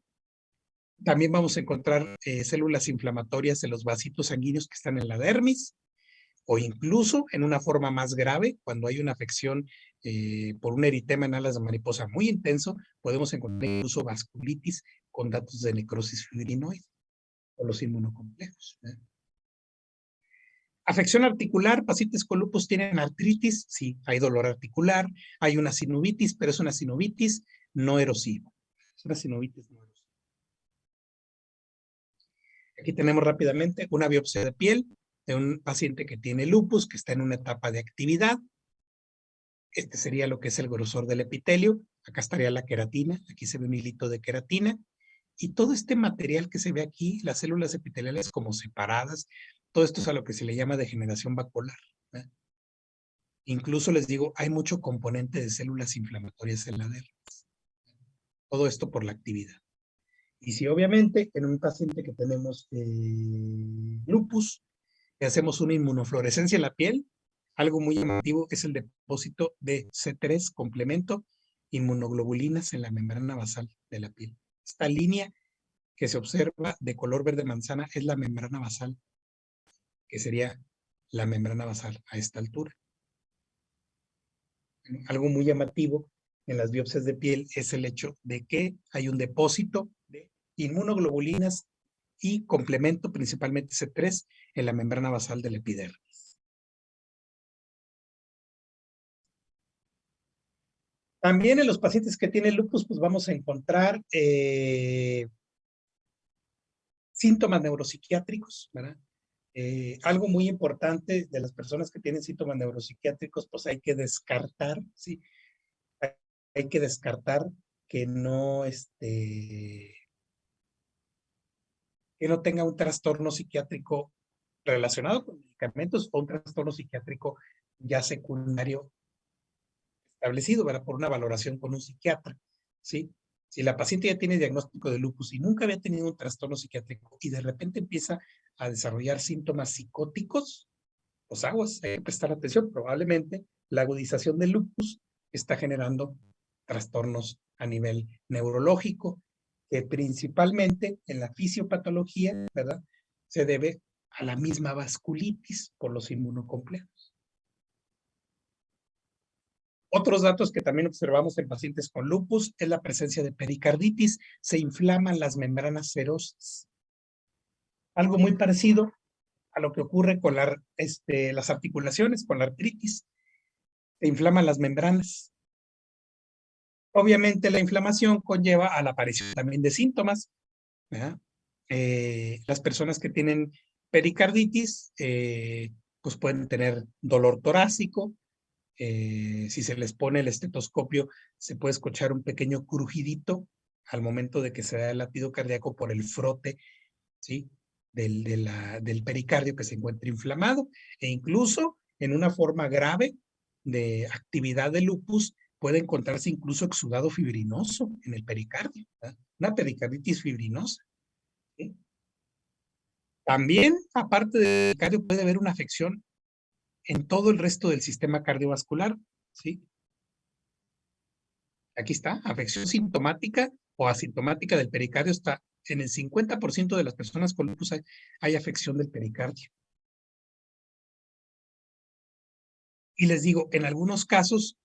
También vamos a encontrar células inflamatorias en los vasitos sanguíneos que están en la dermis, o incluso en una forma más grave, cuando hay una afección por un eritema en alas de mariposa muy intenso, podemos encontrar incluso vasculitis con datos de necrosis fibrinoide o los inmunocomplejos, ¿eh? Afección articular, pacientes con lupus tienen artritis, sí, hay dolor articular, hay una sinovitis, pero es una sinovitis no erosiva. Es una sinovitis no erosiva. Aquí tenemos rápidamente una biopsia de piel de un paciente que tiene lupus, que está en una etapa de actividad. Este sería lo que es el grosor del epitelio. Acá estaría la queratina, aquí se ve un hilito de queratina. Y todo este material que se ve aquí, las células epiteliales como separadas, todo esto es a lo que se le llama degeneración vacuolar, ¿eh? Incluso les digo, hay mucho componente de células inflamatorias en la dermis. Todo esto por la actividad. Y si obviamente en un paciente que tenemos lupus, que hacemos una inmunofluorescencia en la piel, algo muy llamativo es el depósito de C3, complemento, inmunoglobulinas en la membrana basal de la piel. Esta línea que se observa de color verde manzana es la membrana basal, que sería la membrana basal a esta altura. Algo muy llamativo en las biopsias de piel es el hecho de que hay un depósito de inmunoglobulinas y complemento, principalmente C3, en la membrana basal del epidermis. También en los pacientes que tienen lupus, pues vamos a encontrar síntomas neuropsiquiátricos, ¿verdad? Algo muy importante de las personas que tienen síntomas neuropsiquiátricos, pues hay que descartar, ¿sí? Hay que descartar que que no tenga un trastorno psiquiátrico relacionado con medicamentos o un trastorno psiquiátrico ya secundario establecido, ¿verdad? Por una valoración con un psiquiatra, ¿sí? Si la paciente ya tiene diagnóstico de lupus y nunca había tenido un trastorno psiquiátrico y de repente empieza a desarrollar síntomas psicóticos, pues aguas, hay que prestar atención. Probablemente la agudización del lupus está generando trastornos a nivel neurológico, que principalmente en la fisiopatología, ¿verdad? Se debe a la misma vasculitis por los inmunocomplejos. Otros datos que también observamos en pacientes con lupus es la presencia de pericarditis. Se inflaman las membranas serosas. Algo muy parecido a lo que ocurre con las articulaciones, con la artritis. Se inflaman las membranas. Obviamente la inflamación conlleva a la aparición también de síntomas, ¿verdad? Las personas que tienen pericarditis, pues pueden tener dolor torácico. Si se les pone el estetoscopio, se puede escuchar un pequeño crujidito al momento de que se da el latido cardíaco por el frote, ¿sí? del pericardio que se encuentra inflamado. E incluso en una forma grave de actividad de lupus, puede encontrarse incluso exudado fibrinoso en el pericardio, ¿verdad? Una pericarditis fibrinosa, ¿sí? También, aparte del pericardio, puede haber una afección en todo el resto del sistema cardiovascular, ¿sí? Aquí está, afección sintomática o asintomática del pericardio está en el 50% de las personas con lupus hay afección del pericardio. Y les digo, en algunos casos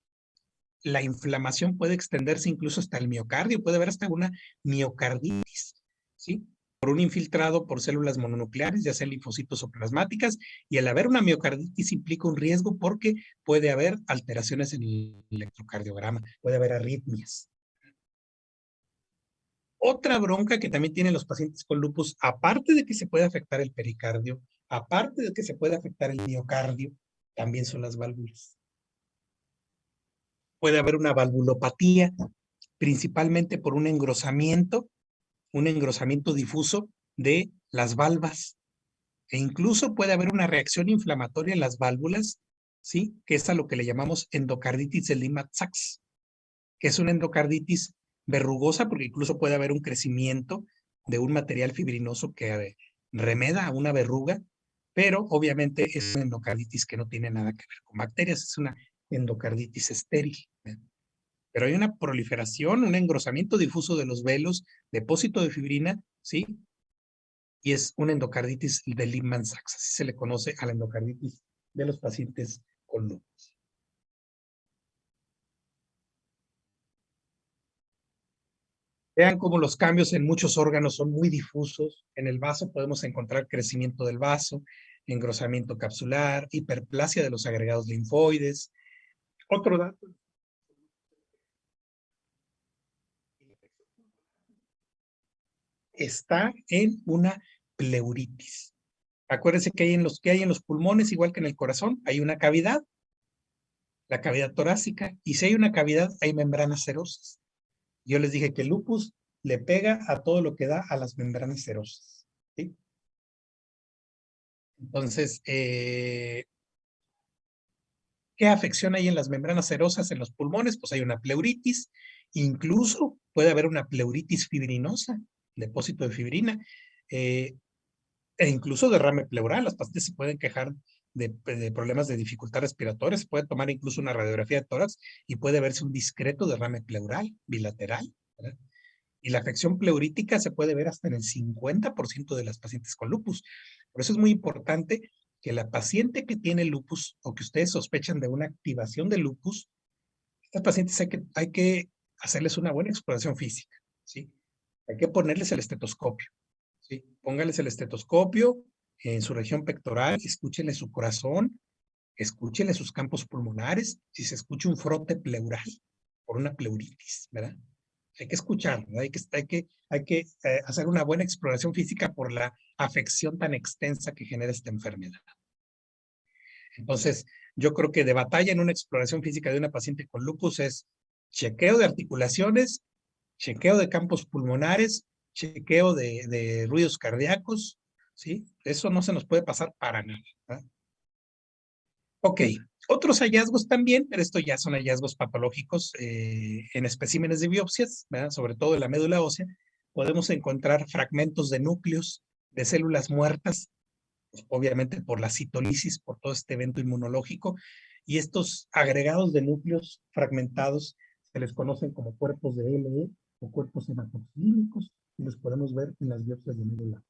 la inflamación puede extenderse incluso hasta el miocardio, puede haber hasta una miocarditis, ¿sí? Por un infiltrado por células mononucleares, ya sean linfocitos o plasmáticas, y al haber una miocarditis implica un riesgo porque puede haber alteraciones en el electrocardiograma, puede haber arritmias. Otra bronca que también tienen los pacientes con lupus, aparte de que se puede afectar el pericardio, aparte de que se puede afectar el miocardio, también son las válvulas. Puede haber una valvulopatía, principalmente por un engrosamiento difuso de las valvas. E incluso puede haber una reacción inflamatoria en las válvulas, ¿sí? Que es a lo que le llamamos endocarditis de Lehmann-Sachs, que es una endocarditis verrugosa, porque incluso puede haber un crecimiento de un material fibrinoso que remeda a una verruga, pero obviamente es una endocarditis que no tiene nada que ver con bacterias, es una endocarditis estéril. Pero hay una proliferación, un engrosamiento difuso de los velos, depósito de fibrina, ¿sí? Y es una endocarditis de Lehmann-Sachs, así se le conoce a la endocarditis de los pacientes con lupus. Vean cómo los cambios en muchos órganos son muy difusos. En el vaso podemos encontrar crecimiento del vaso, engrosamiento capsular, hiperplasia de los agregados linfoides. Otro dato. Está en una pleuritis. Acuérdense que hay en los pulmones, igual que en el corazón, hay una cavidad, la cavidad torácica, y si hay una cavidad, hay membranas serosas. Yo les dije que el lupus le pega a todo lo que da a las membranas serosas, ¿sí? Entonces, ¿qué afección hay en las membranas serosas en los pulmones? Pues hay una pleuritis, incluso puede haber una pleuritis fibrinosa, depósito de fibrina, e incluso derrame pleural. Las pacientes se pueden quejar de problemas de dificultad respiratoria, se puede tomar incluso una radiografía de tórax y puede verse un discreto derrame pleural bilateral, ¿verdad? Y la afección pleurítica se puede ver hasta en el 50% de las pacientes con lupus. Por eso es muy importante que la paciente que tiene lupus o que ustedes sospechan de una activación de lupus, estas pacientes hay que hacerles una buena exploración física, ¿sí? Hay que ponerles el estetoscopio, ¿sí? Póngales el estetoscopio en su región pectoral, escúchenle su corazón, escúchenle sus campos pulmonares, si se escucha un frote pleural por una pleuritis, ¿verdad? Hay que escuchar, ¿verdad? Hay que hacer una buena exploración física por la afección tan extensa que genera esta enfermedad. Entonces, yo creo que de batalla en una exploración física de una paciente con lupus es chequeo de articulaciones, chequeo de campos pulmonares, chequeo de ruidos cardíacos, ¿sí? Eso no se nos puede pasar para nada, ¿verdad? Ok, otros hallazgos también, pero esto ya son hallazgos patológicos en especímenes de biopsias, ¿verdad? Sobre todo en la médula ósea, podemos encontrar fragmentos de núcleos de células muertas, pues, obviamente por la citolisis, por todo este evento inmunológico, y estos agregados de núcleos fragmentados se les conocen como cuerpos de LE o cuerpos hematoxílicos, y los podemos ver en las biopsias de médula.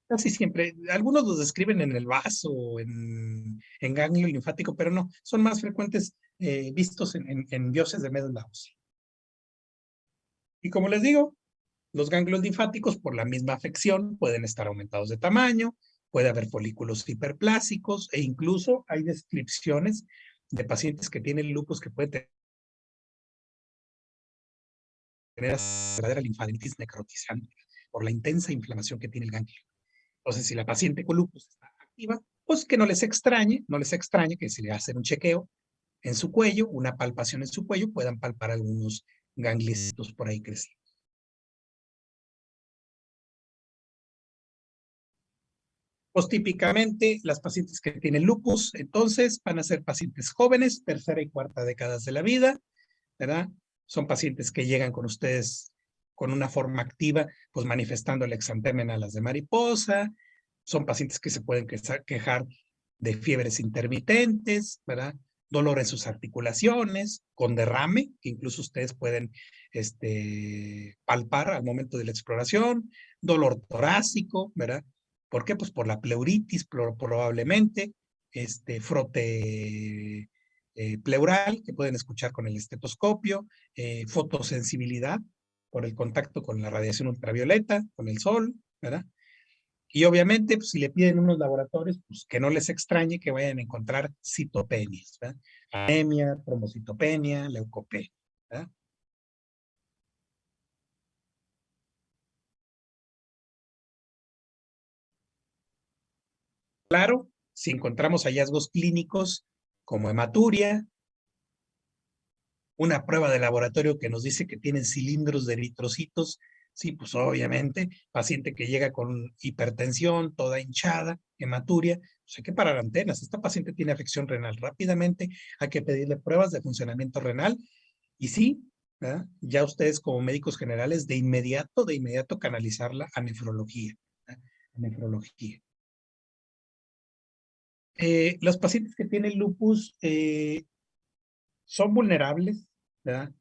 Casi siempre, algunos los describen en el vaso o en ganglio linfático, pero no, son más frecuentes vistos en biopsias de médula ósea. Y como les digo, los ganglios linfáticos por la misma afección pueden estar aumentados de tamaño, puede haber folículos hiperplásicos e incluso hay descripciones de pacientes que tienen lupus que pueden tener verdadera linfadenitis necrotizante por la intensa inflamación que tiene el ganglio. Entonces, si la paciente con lupus está activa, pues que no les extrañe que si le hacen un chequeo en su cuello, una palpación en su cuello, puedan palpar algunos ganglicitos por ahí creciendo. Pues típicamente las pacientes que tienen lupus, entonces van a ser pacientes jóvenes, tercera y cuarta décadas de la vida, ¿verdad? Son pacientes que llegan con ustedes con una forma activa, pues manifestando el exantema en alas de mariposa. Son pacientes que se pueden quejar de fiebres intermitentes, ¿verdad? Dolor en sus articulaciones, con derrame, que incluso ustedes pueden palpar al momento de la exploración, dolor torácico, ¿verdad? ¿Por qué? Pues por la pleuritis probablemente, frote pleural, que pueden escuchar con el estetoscopio, fotosensibilidad por el contacto con la radiación ultravioleta, con el sol, ¿verdad? Y obviamente, pues, si le piden unos laboratorios, pues que no les extrañe que vayan a encontrar citopenias, ¿verdad? Anemia, trombocitopenia, leucopenia, ¿verdad? Claro, si encontramos hallazgos clínicos como hematuria, una prueba de laboratorio que nos dice que tienen cilindros de eritrocitos, sí, pues obviamente, paciente que llega con hipertensión, toda hinchada, hematuria, pues hay que parar antenas. Esta paciente tiene afección renal rápidamente, hay que pedirle pruebas de funcionamiento renal y sí, ¿verdad? Ya ustedes como médicos generales de inmediato canalizarla a nefrología, ¿verdad? A nefrología. Los pacientes que tienen lupus son vulnerables, ¿verdad?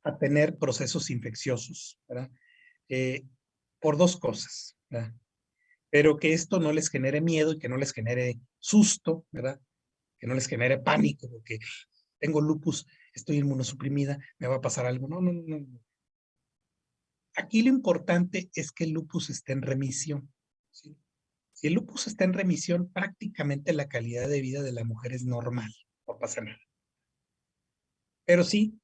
A tener procesos infecciosos, ¿verdad? Eh, por dos cosas, ¿verdad? Pero que esto no les genere miedo y que no les genere susto, ¿verdad? Que no les genere pánico, porque tengo lupus, estoy inmunosuprimida, me va a pasar algo. No, no, no. Aquí lo importante es que el lupus esté en remisión, ¿sí? Si el lupus está en remisión, prácticamente la calidad de vida de la mujer es normal, no pasa nada. Pero sí,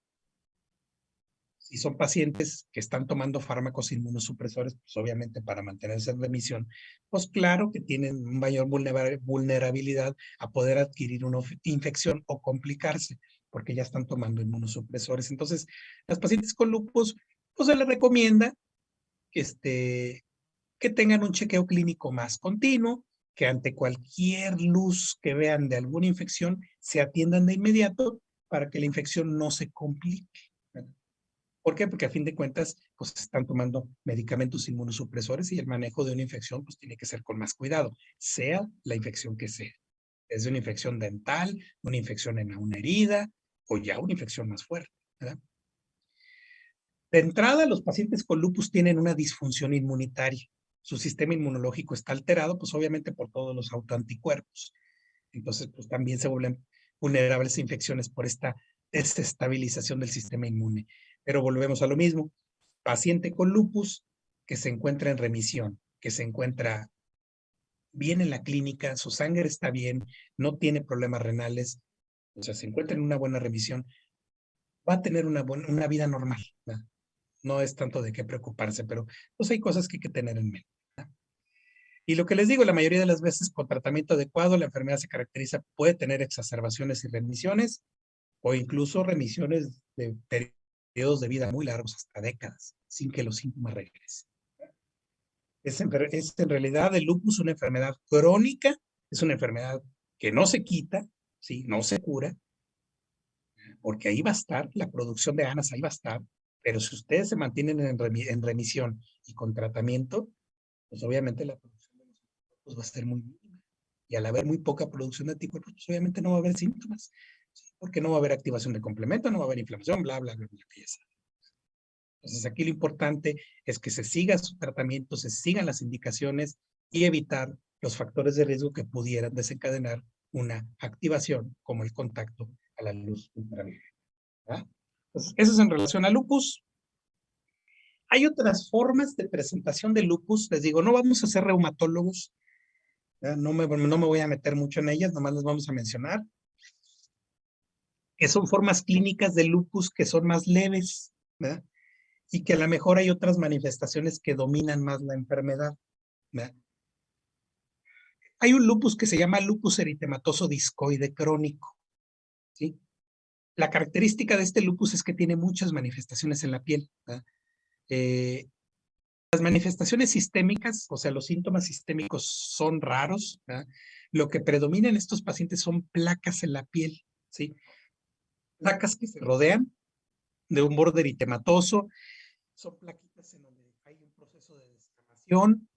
si son pacientes que están tomando fármacos inmunosupresores, pues obviamente para mantenerse en remisión, pues claro que tienen mayor vulnerabilidad a poder adquirir una infección o complicarse, porque ya están tomando inmunosupresores. Entonces, las pacientes con lupus, pues se les recomienda que, que tengan un chequeo clínico más continuo, que ante cualquier luz que vean de alguna infección, se atiendan de inmediato para que la infección no se complique. ¿Por qué? Porque a fin de cuentas, pues están tomando medicamentos inmunosupresores y el manejo de una infección, pues tiene que ser con más cuidado, sea la infección que sea. Es una infección dental, una infección en una herida o ya una infección más fuerte, ¿verdad? De entrada, los pacientes con lupus tienen una disfunción inmunitaria. Su sistema inmunológico está alterado, pues obviamente por todos los autoanticuerpos. Entonces, pues también se vuelven vulnerables a infecciones por esta desestabilización del sistema inmune. Pero volvemos a lo mismo. Paciente con lupus que se encuentra en remisión, que se encuentra bien en la clínica, su sangre está bien, no tiene problemas renales, o sea, se encuentra en una buena remisión, va a tener una vida normal, ¿verdad? No es tanto de qué preocuparse, pero pues hay cosas que hay que tener en mente. Y lo que les digo, la mayoría de las veces con tratamiento adecuado, la enfermedad se caracteriza, puede tener exacerbaciones y remisiones, o incluso remisiones de periodos de vida muy largos, hasta décadas, sin que los síntomas regresen. Es en realidad el lupus una enfermedad crónica, es una enfermedad que no se quita, ¿sí? No se cura, porque ahí va a estar, la producción de ANAS ahí va a estar, pero si ustedes se mantienen en remisión y con tratamiento, pues obviamente la producción de los anticuerpos va a ser muy mínima. Y al haber muy poca producción de anticuerpos, pues obviamente no va a haber síntomas, ¿sí? Porque no va a haber activación de complemento, no va a haber inflamación, bla, bla, bla, bla, que ya saben. Entonces aquí lo importante es que se siga su tratamiento, se sigan las indicaciones y evitar los factores de riesgo que pudieran desencadenar una activación como el contacto a la luz ultravioleta. Entonces, eso es en relación al lupus. Hay otras formas de presentación de lupus. Les digo, no vamos a ser reumatólogos, no me voy a meter mucho en ellas, nomás les vamos a mencionar que son formas clínicas de lupus que son más leves, ¿verdad? Y que a lo mejor hay otras manifestaciones que dominan más la enfermedad, ¿verdad? Hay un lupus que se llama lupus eritematoso discoide crónico, ¿sí? La característica de este lupus es que tiene muchas manifestaciones en la piel, ¿verdad? Las manifestaciones sistémicas, o sea, los síntomas sistémicos son raros, ¿verdad? Lo que predomina en estos pacientes son placas en la piel, ¿sí? Placas que se rodean de un borde eritematoso, son plaquitas en donde hay un proceso de descamación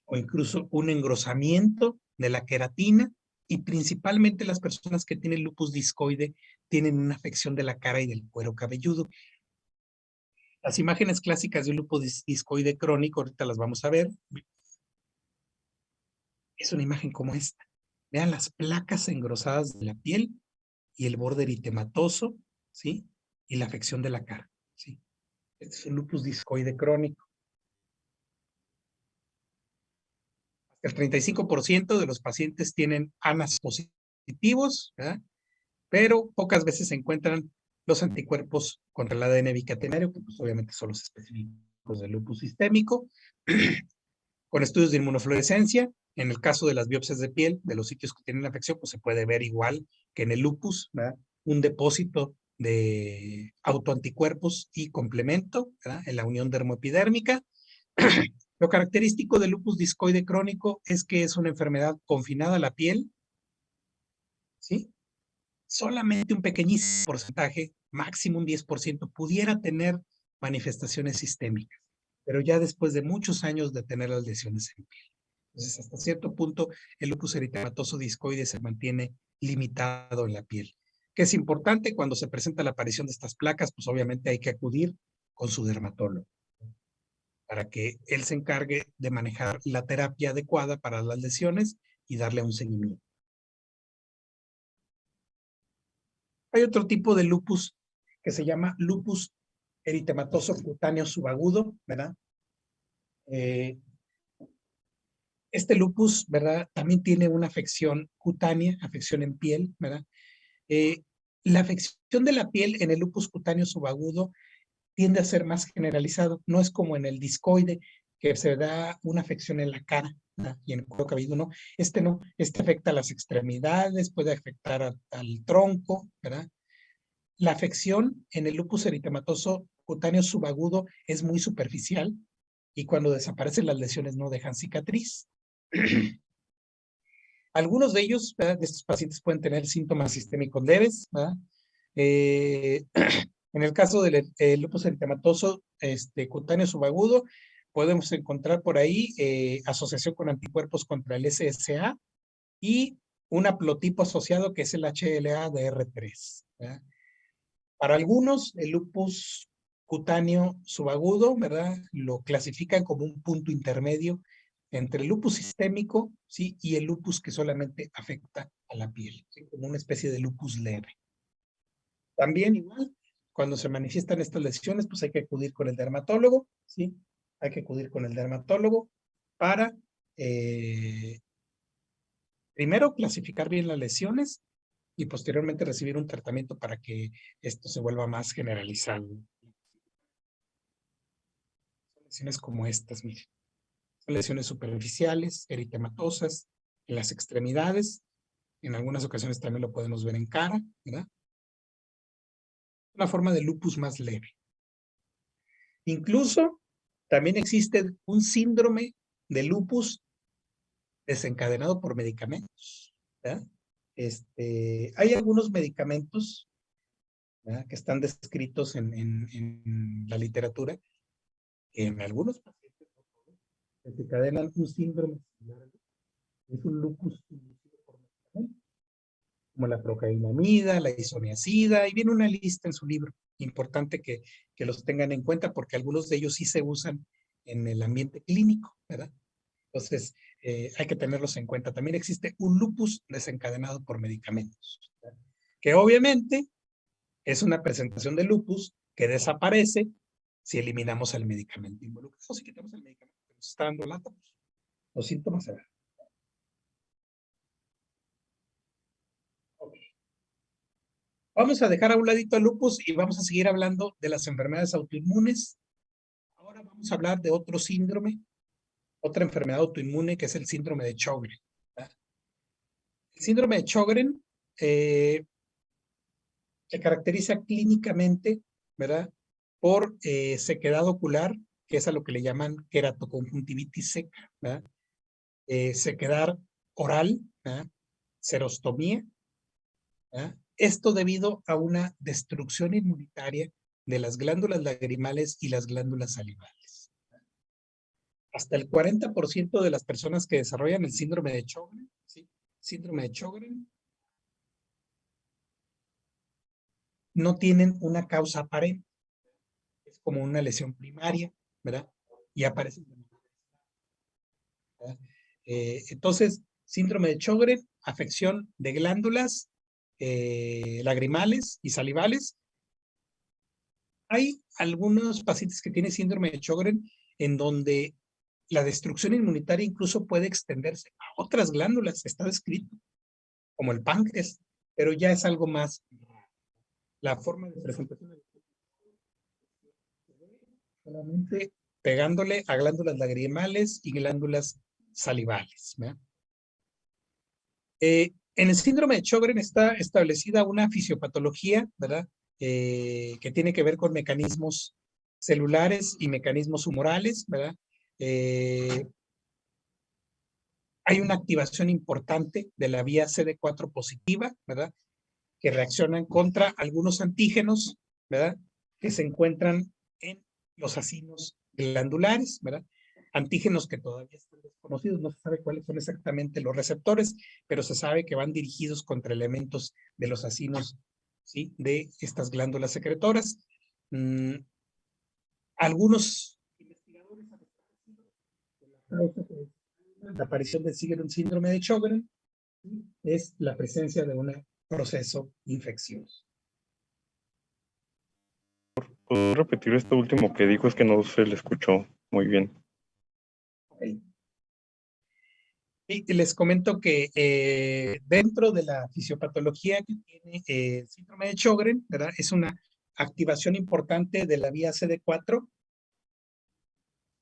o incluso un engrosamiento de la queratina y principalmente las personas que tienen lupus discoide tienen una afección de la cara y del cuero cabelludo. Las imágenes clásicas de un lupus discoide crónico, ahorita las vamos a ver, es una imagen como esta. Vean las placas engrosadas de la piel y el borde eritematoso, ¿sí? Y la afección de la cara, ¿sí? Este es un lupus discoide crónico. El 35% de los pacientes tienen ANAS positivos, ¿verdad? Pero pocas veces se encuentran los anticuerpos contra el ADN bicatenario, que pues obviamente son los específicos del lupus sistémico, con estudios de inmunofluorescencia. En el caso de las biopsias de piel, de los sitios que tienen la afección, pues se puede ver igual que en el lupus, ¿verdad? Un depósito de autoanticuerpos y complemento, ¿verdad? En la unión dermoepidérmica. Lo característico del lupus discoide crónico es que es una enfermedad confinada a la piel, ¿sí? Solamente un pequeñísimo porcentaje, máximo un 10%, pudiera tener manifestaciones sistémicas, pero ya después de muchos años de tener las lesiones en piel. Entonces, hasta cierto punto, el lupus eritematoso discoide se mantiene limitado en la piel. Que es importante cuando se presenta la aparición de estas placas, pues obviamente hay que acudir con su dermatólogo para que él se encargue de manejar la terapia adecuada para las lesiones y darle un seguimiento. Hay otro tipo de lupus que se llama lupus eritematoso cutáneo subagudo, ¿verdad? Este lupus, ¿verdad? También tiene una afección cutánea, afección en piel, ¿verdad? La afección de la piel en el lupus cutáneo subagudo tiende a ser más generalizado. No es como en el discoide, que se da una afección en la cara, ¿verdad? Y en el cuero cabelludo, no. No. Este afecta a las extremidades, puede afectar al tronco, ¿verdad? La afección en el lupus eritematoso cutáneo subagudo es muy superficial y cuando desaparecen las lesiones no dejan cicatriz. Algunos de ellos, ¿verdad? De estos pacientes pueden tener síntomas sistémicos leves, ¿verdad? En el caso del lupus eritematoso cutáneo subagudo, podemos encontrar por ahí asociación con anticuerpos contra el SSA y un haplotipo asociado que es el HLA-DR3. ¿Verdad? Para algunos, el lupus cutáneo subagudo, ¿verdad? Lo clasifican como un punto intermedio entre el lupus sistémico, ¿sí? Y el lupus que solamente afecta a la piel, ¿sí? Como una especie de lupus leve. También igual, cuando se manifiestan estas lesiones, pues hay que acudir con el dermatólogo, ¿sí? Hay que acudir con el dermatólogo para, primero, clasificar bien las lesiones y posteriormente recibir un tratamiento para que esto se vuelva más generalizado. Son lesiones como estas, miren. Son lesiones superficiales, eritematosas, en las extremidades. En algunas ocasiones también lo podemos ver en cara, ¿verdad? Una forma de lupus más leve. Incluso también existe un síndrome de lupus desencadenado por medicamentos, ¿verdad? Hay algunos medicamentos, ¿verdad? Que están descritos en la literatura, que en algunos pacientes desencadenan un síndrome similar. Es un lupus inducido por medicamentos, como la procainamida, la isoniazida, y viene una lista en su libro. Importante que los tengan en cuenta porque algunos de ellos sí se usan en el ambiente clínico, ¿verdad? Entonces, hay que tenerlos en cuenta. También existe un lupus desencadenado por medicamentos, ¿verdad? Que obviamente es una presentación de lupus que desaparece si eliminamos el medicamento involucrado. O si quitamos el medicamento que nos está dando lata, pues, los síntomas se van. Okay. Vamos a dejar a un ladito el lupus y vamos a seguir hablando de las enfermedades autoinmunes. Ahora vamos a hablar de otro síndrome, otra enfermedad autoinmune que es el síndrome de Sjögren, ¿verdad? El síndrome de Sjögren se caracteriza clínicamente, ¿verdad? Por sequedad ocular, que es a lo que le llaman queratoconjuntivitis seca, ¿verdad? Sequedad oral, ¿verdad? Xerostomía, ¿verdad? Esto debido a una destrucción inmunitaria de las glándulas lagrimales y las glándulas salivales. Hasta el 40% de las personas que desarrollan el síndrome de Sjögren, ¿sí? Síndrome de Sjögren, no tienen una causa aparente. Es como una lesión primaria, ¿verdad? Y aparecen de manera, ¿verdad? Entonces, síndrome de Sjögren, afección de glándulas lagrimales y salivales. Hay algunos pacientes que tienen síndrome de Sjögren en donde la destrucción inmunitaria incluso puede extenderse a otras glándulas, está descrito, como el páncreas, pero ya es algo más. La forma de presentación solamente pegándole a glándulas lagrimales y glándulas salivales. En el síndrome de Sjögren está establecida una fisiopatología, ¿verdad? Que tiene que ver con mecanismos celulares y mecanismos humorales, ¿verdad? Hay una activación importante de la vía CD4 positiva, ¿verdad? Que reaccionan contra algunos antígenos, ¿verdad? Que se encuentran en los acinos glandulares, ¿verdad? Antígenos que todavía están desconocidos, no se sabe cuáles son exactamente los receptores, pero se sabe que van dirigidos contra elementos de los acinos, ¿sí? De estas glándulas secretoras. Algunos investigadores han establecido que la aparición del síndrome de Sjögren es la presencia de un proceso infeccioso. ¿Puedo repetir esto último que dijo? Es que no se le escuchó muy bien. Okay. Y les comento que dentro de la fisiopatología que tiene el síndrome de Sjögren, ¿verdad? Es una activación importante de la vía CD4,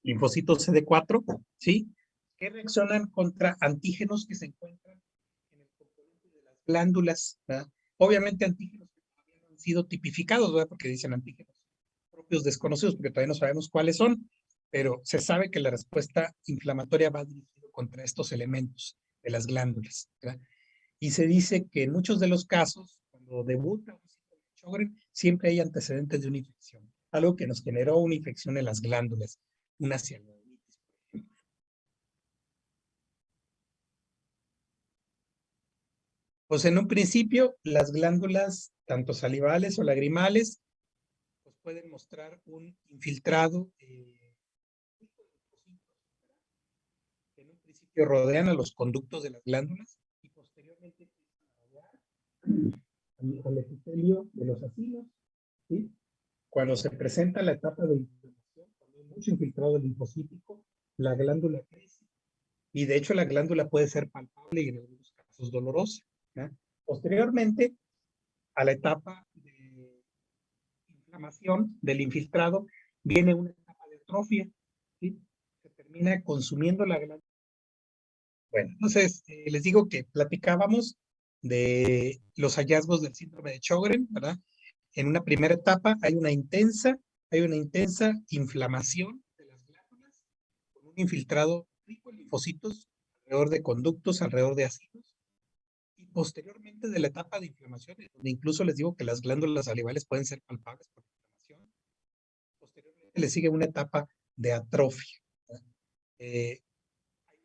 linfocitos CD4, ¿sí? Que reaccionan contra antígenos que se encuentran en el componente de las glándulas, ¿verdad? Obviamente antígenos que todavía no han sido tipificados, ¿verdad? Porque dicen antígenos propios desconocidos, porque todavía no sabemos cuáles son, pero se sabe que la respuesta inflamatoria va dirigida contra estos elementos de las glándulas, ¿verdad? Y se dice que en muchos de los casos, cuando debuta un síndrome de Sjögren, siempre hay antecedentes de una infección, algo que nos generó una infección en las glándulas, una cianobacteritis, por ejemplo. Pues en un principio, las glándulas, tanto salivales o lagrimales, pues pueden mostrar un infiltrado que en un principio rodean a los conductos de las glándulas y posteriormente empiezan a rodear al epitelio de los acinos, ¿sí? Cuando se presenta la etapa de inflamación, cuando hay mucho infiltrado linfocítico, la glándula crece y de hecho la glándula puede ser palpable y en algunos casos dolorosa, ¿eh? Posteriormente, a la etapa de inflamación del infiltrado, viene una etapa de atrofia, ¿sí? Se termina consumiendo la glándula. Bueno, entonces les digo que platicábamos de los hallazgos del síndrome de Sjögren, ¿verdad? En una primera etapa hay una intensa inflamación de las glándulas con un infiltrado rico en linfocitos alrededor de conductos, alrededor de ácidos. Y posteriormente de la etapa de inflamación, donde incluso les digo que las glándulas salivales pueden ser palpables por inflamación, posteriormente le sigue una etapa de atrofia. Hay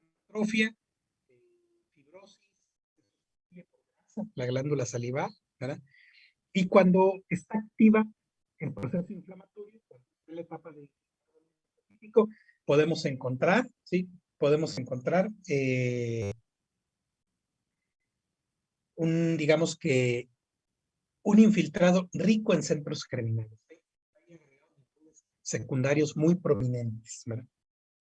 una atrofia, fibrosis, la glándula salival, ¿verdad? Y cuando está activa el proceso inflamatorio, cuando está en la etapa de podemos encontrar, ¿sí? Podemos encontrar digamos que, un infiltrado rico en centros germinales, secundarios muy prominentes, ¿verdad?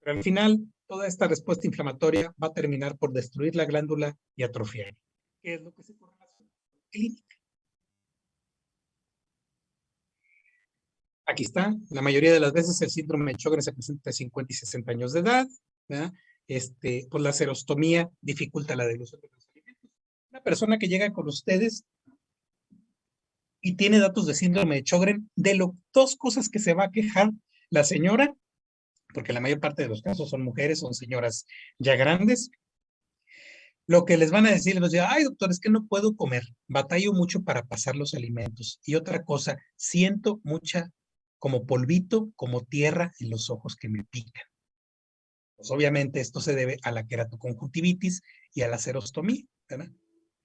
Pero al final, toda esta respuesta inflamatoria va a terminar por destruir la glándula y atrofiar, que es lo que se correlaciona con la clínica. Aquí está, la mayoría de las veces el síndrome de Sjögren se presenta de 50 y 60 años de edad, ¿verdad? Pues la serostomía dificulta la dilución de los alimentos. Una persona que llega con ustedes y tiene datos de síndrome de Sjögren, dos cosas que se va a quejar la señora, porque la mayor parte de los casos son mujeres, son señoras ya grandes, lo que les van a decir, les van a decir, ay doctor, es que no puedo comer, batallo mucho para pasar los alimentos. Y otra cosa, siento mucha como polvito, como tierra en los ojos que me pican. Pues obviamente esto se debe a la queratoconjuntivitis y a la serostomía, ¿verdad?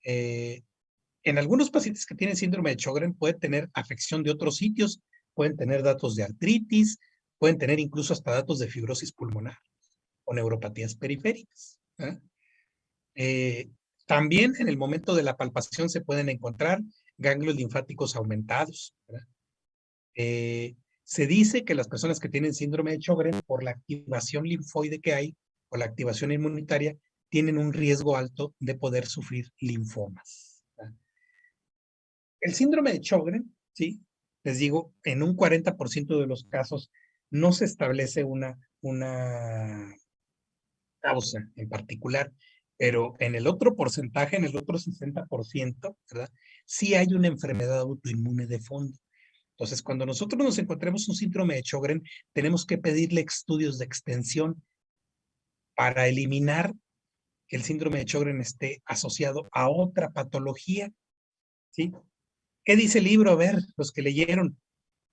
En algunos pacientes que tienen síndrome de Sjögren pueden tener afección de otros sitios, pueden tener datos de artritis, pueden tener incluso hasta datos de fibrosis pulmonar o neuropatías periféricas, ¿verdad? También en el momento de la palpación se pueden encontrar ganglios linfáticos aumentados, ¿verdad? Se dice que las personas que tienen síndrome de Sjögren, por la activación linfoide que hay, o la activación inmunitaria, tienen un riesgo alto de poder sufrir linfomas, ¿verdad? El síndrome de Sjögren, ¿sí? Les digo, en un 40% de los casos no se establece una causa en particular, pero en el otro porcentaje, en el otro 60%, ¿verdad? Sí hay una enfermedad autoinmune de fondo. Entonces, cuando nosotros nos encontremos un síndrome de Sjögren, tenemos que pedirle estudios de extensión para eliminar que el síndrome de Sjögren esté asociado a otra patología, ¿sí? ¿Qué dice el libro? A ver, los que leyeron.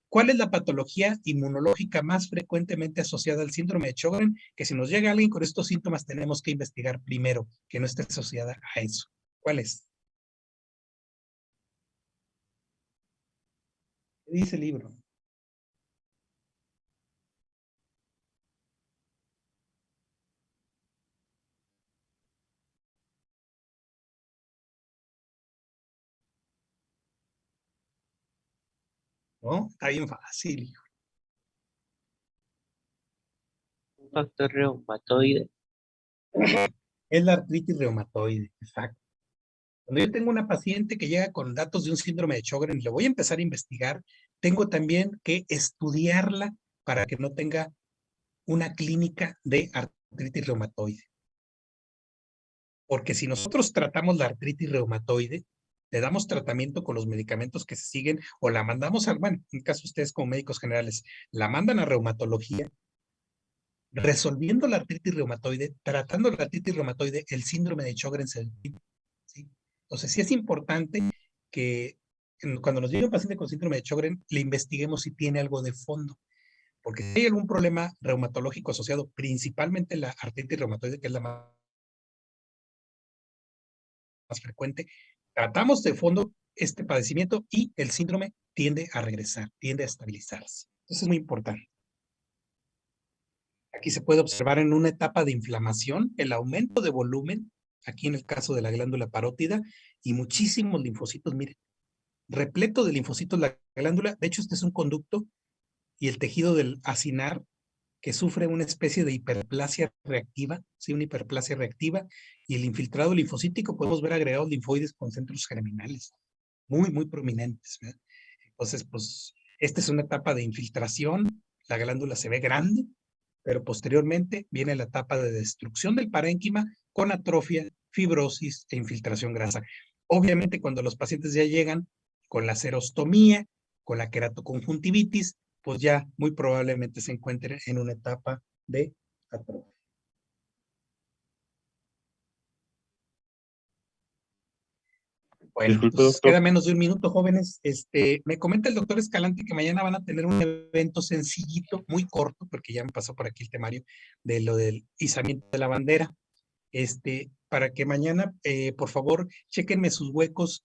¿Cuál es la patología inmunológica más frecuentemente asociada al síndrome de Sjögren? Que si nos llega alguien con estos síntomas, tenemos que investigar primero que no esté asociada a eso. ¿Cuál es? ¿Qué dice el libro? ¿No? Está bien fácil, hijo. Un factor reumatoide. Es la artritis reumatoide, exacto. Cuando yo tengo una paciente que llega con datos de un síndrome de Sjögren y le voy a empezar a investigar, tengo también que estudiarla para que no tenga una clínica de artritis reumatoide. Porque si nosotros tratamos la artritis reumatoide, le damos tratamiento con los medicamentos que se siguen o la mandamos al, bueno, en caso ustedes como médicos generales, la mandan a reumatología, resolviendo la artritis reumatoide, tratando la artritis reumatoide, el síndrome de Sjögren se debilita, ¿sí? Entonces sí es importante que cuando nos llegue un paciente con síndrome de Sjögren, le investiguemos si tiene algo de fondo. Porque si hay algún problema reumatológico asociado, principalmente la artritis reumatoide, que es la más frecuente, tratamos de fondo este padecimiento y el síndrome tiende a regresar, tiende a estabilizarse. Eso es muy importante. Aquí se puede observar en una etapa de inflamación el aumento de volumen, aquí en el caso de la glándula parótida, y muchísimos linfocitos, miren, repleto de linfocitos la glándula. De hecho, este es un conducto y el tejido del acinar que sufre una especie de hiperplasia reactiva, ¿sí? Una hiperplasia reactiva, y el infiltrado linfocítico podemos ver agregados linfoides con centros germinales, muy, muy prominentes, ¿verdad? Entonces, pues, esta es una etapa de infiltración, la glándula se ve grande, pero posteriormente viene la etapa de destrucción del parénquima con atrofia, fibrosis e infiltración grasa. Obviamente, cuando los pacientes ya llegan con la xerostomía, con la queratoconjuntivitis, pues ya muy probablemente se encuentren en una etapa de atrofia. Bueno, Disculpe, pues doctor. queda menos de un minuto, jóvenes. Me comenta el doctor Escalante que mañana van a tener un evento sencillito, muy corto, porque ya me pasó por aquí el temario de lo del izamiento de la bandera. Para que mañana, por favor, chéquenme sus huecos.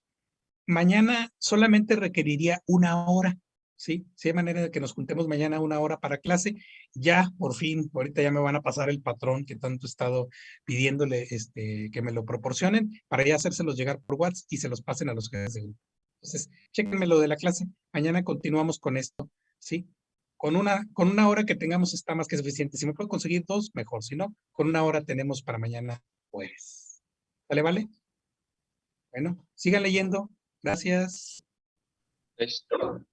Mañana solamente requeriría una hora, ¿sí? Si hay manera de que nos juntemos mañana una hora para clase, ya por fin, ahorita ya me van a pasar el patrón que tanto he estado pidiéndole que me lo proporcionen para ya hacérselos llegar por WhatsApp y se los pasen a los jefes de grupo. Entonces, chéquenme lo de la clase. Mañana continuamos con esto, ¿sí? Con una hora que tengamos está más que suficiente. Si me puedo conseguir dos, mejor. Si no, con una hora tenemos para mañana jueves. ¿Vale, vale? Bueno, sigan leyendo. Gracias. Esto.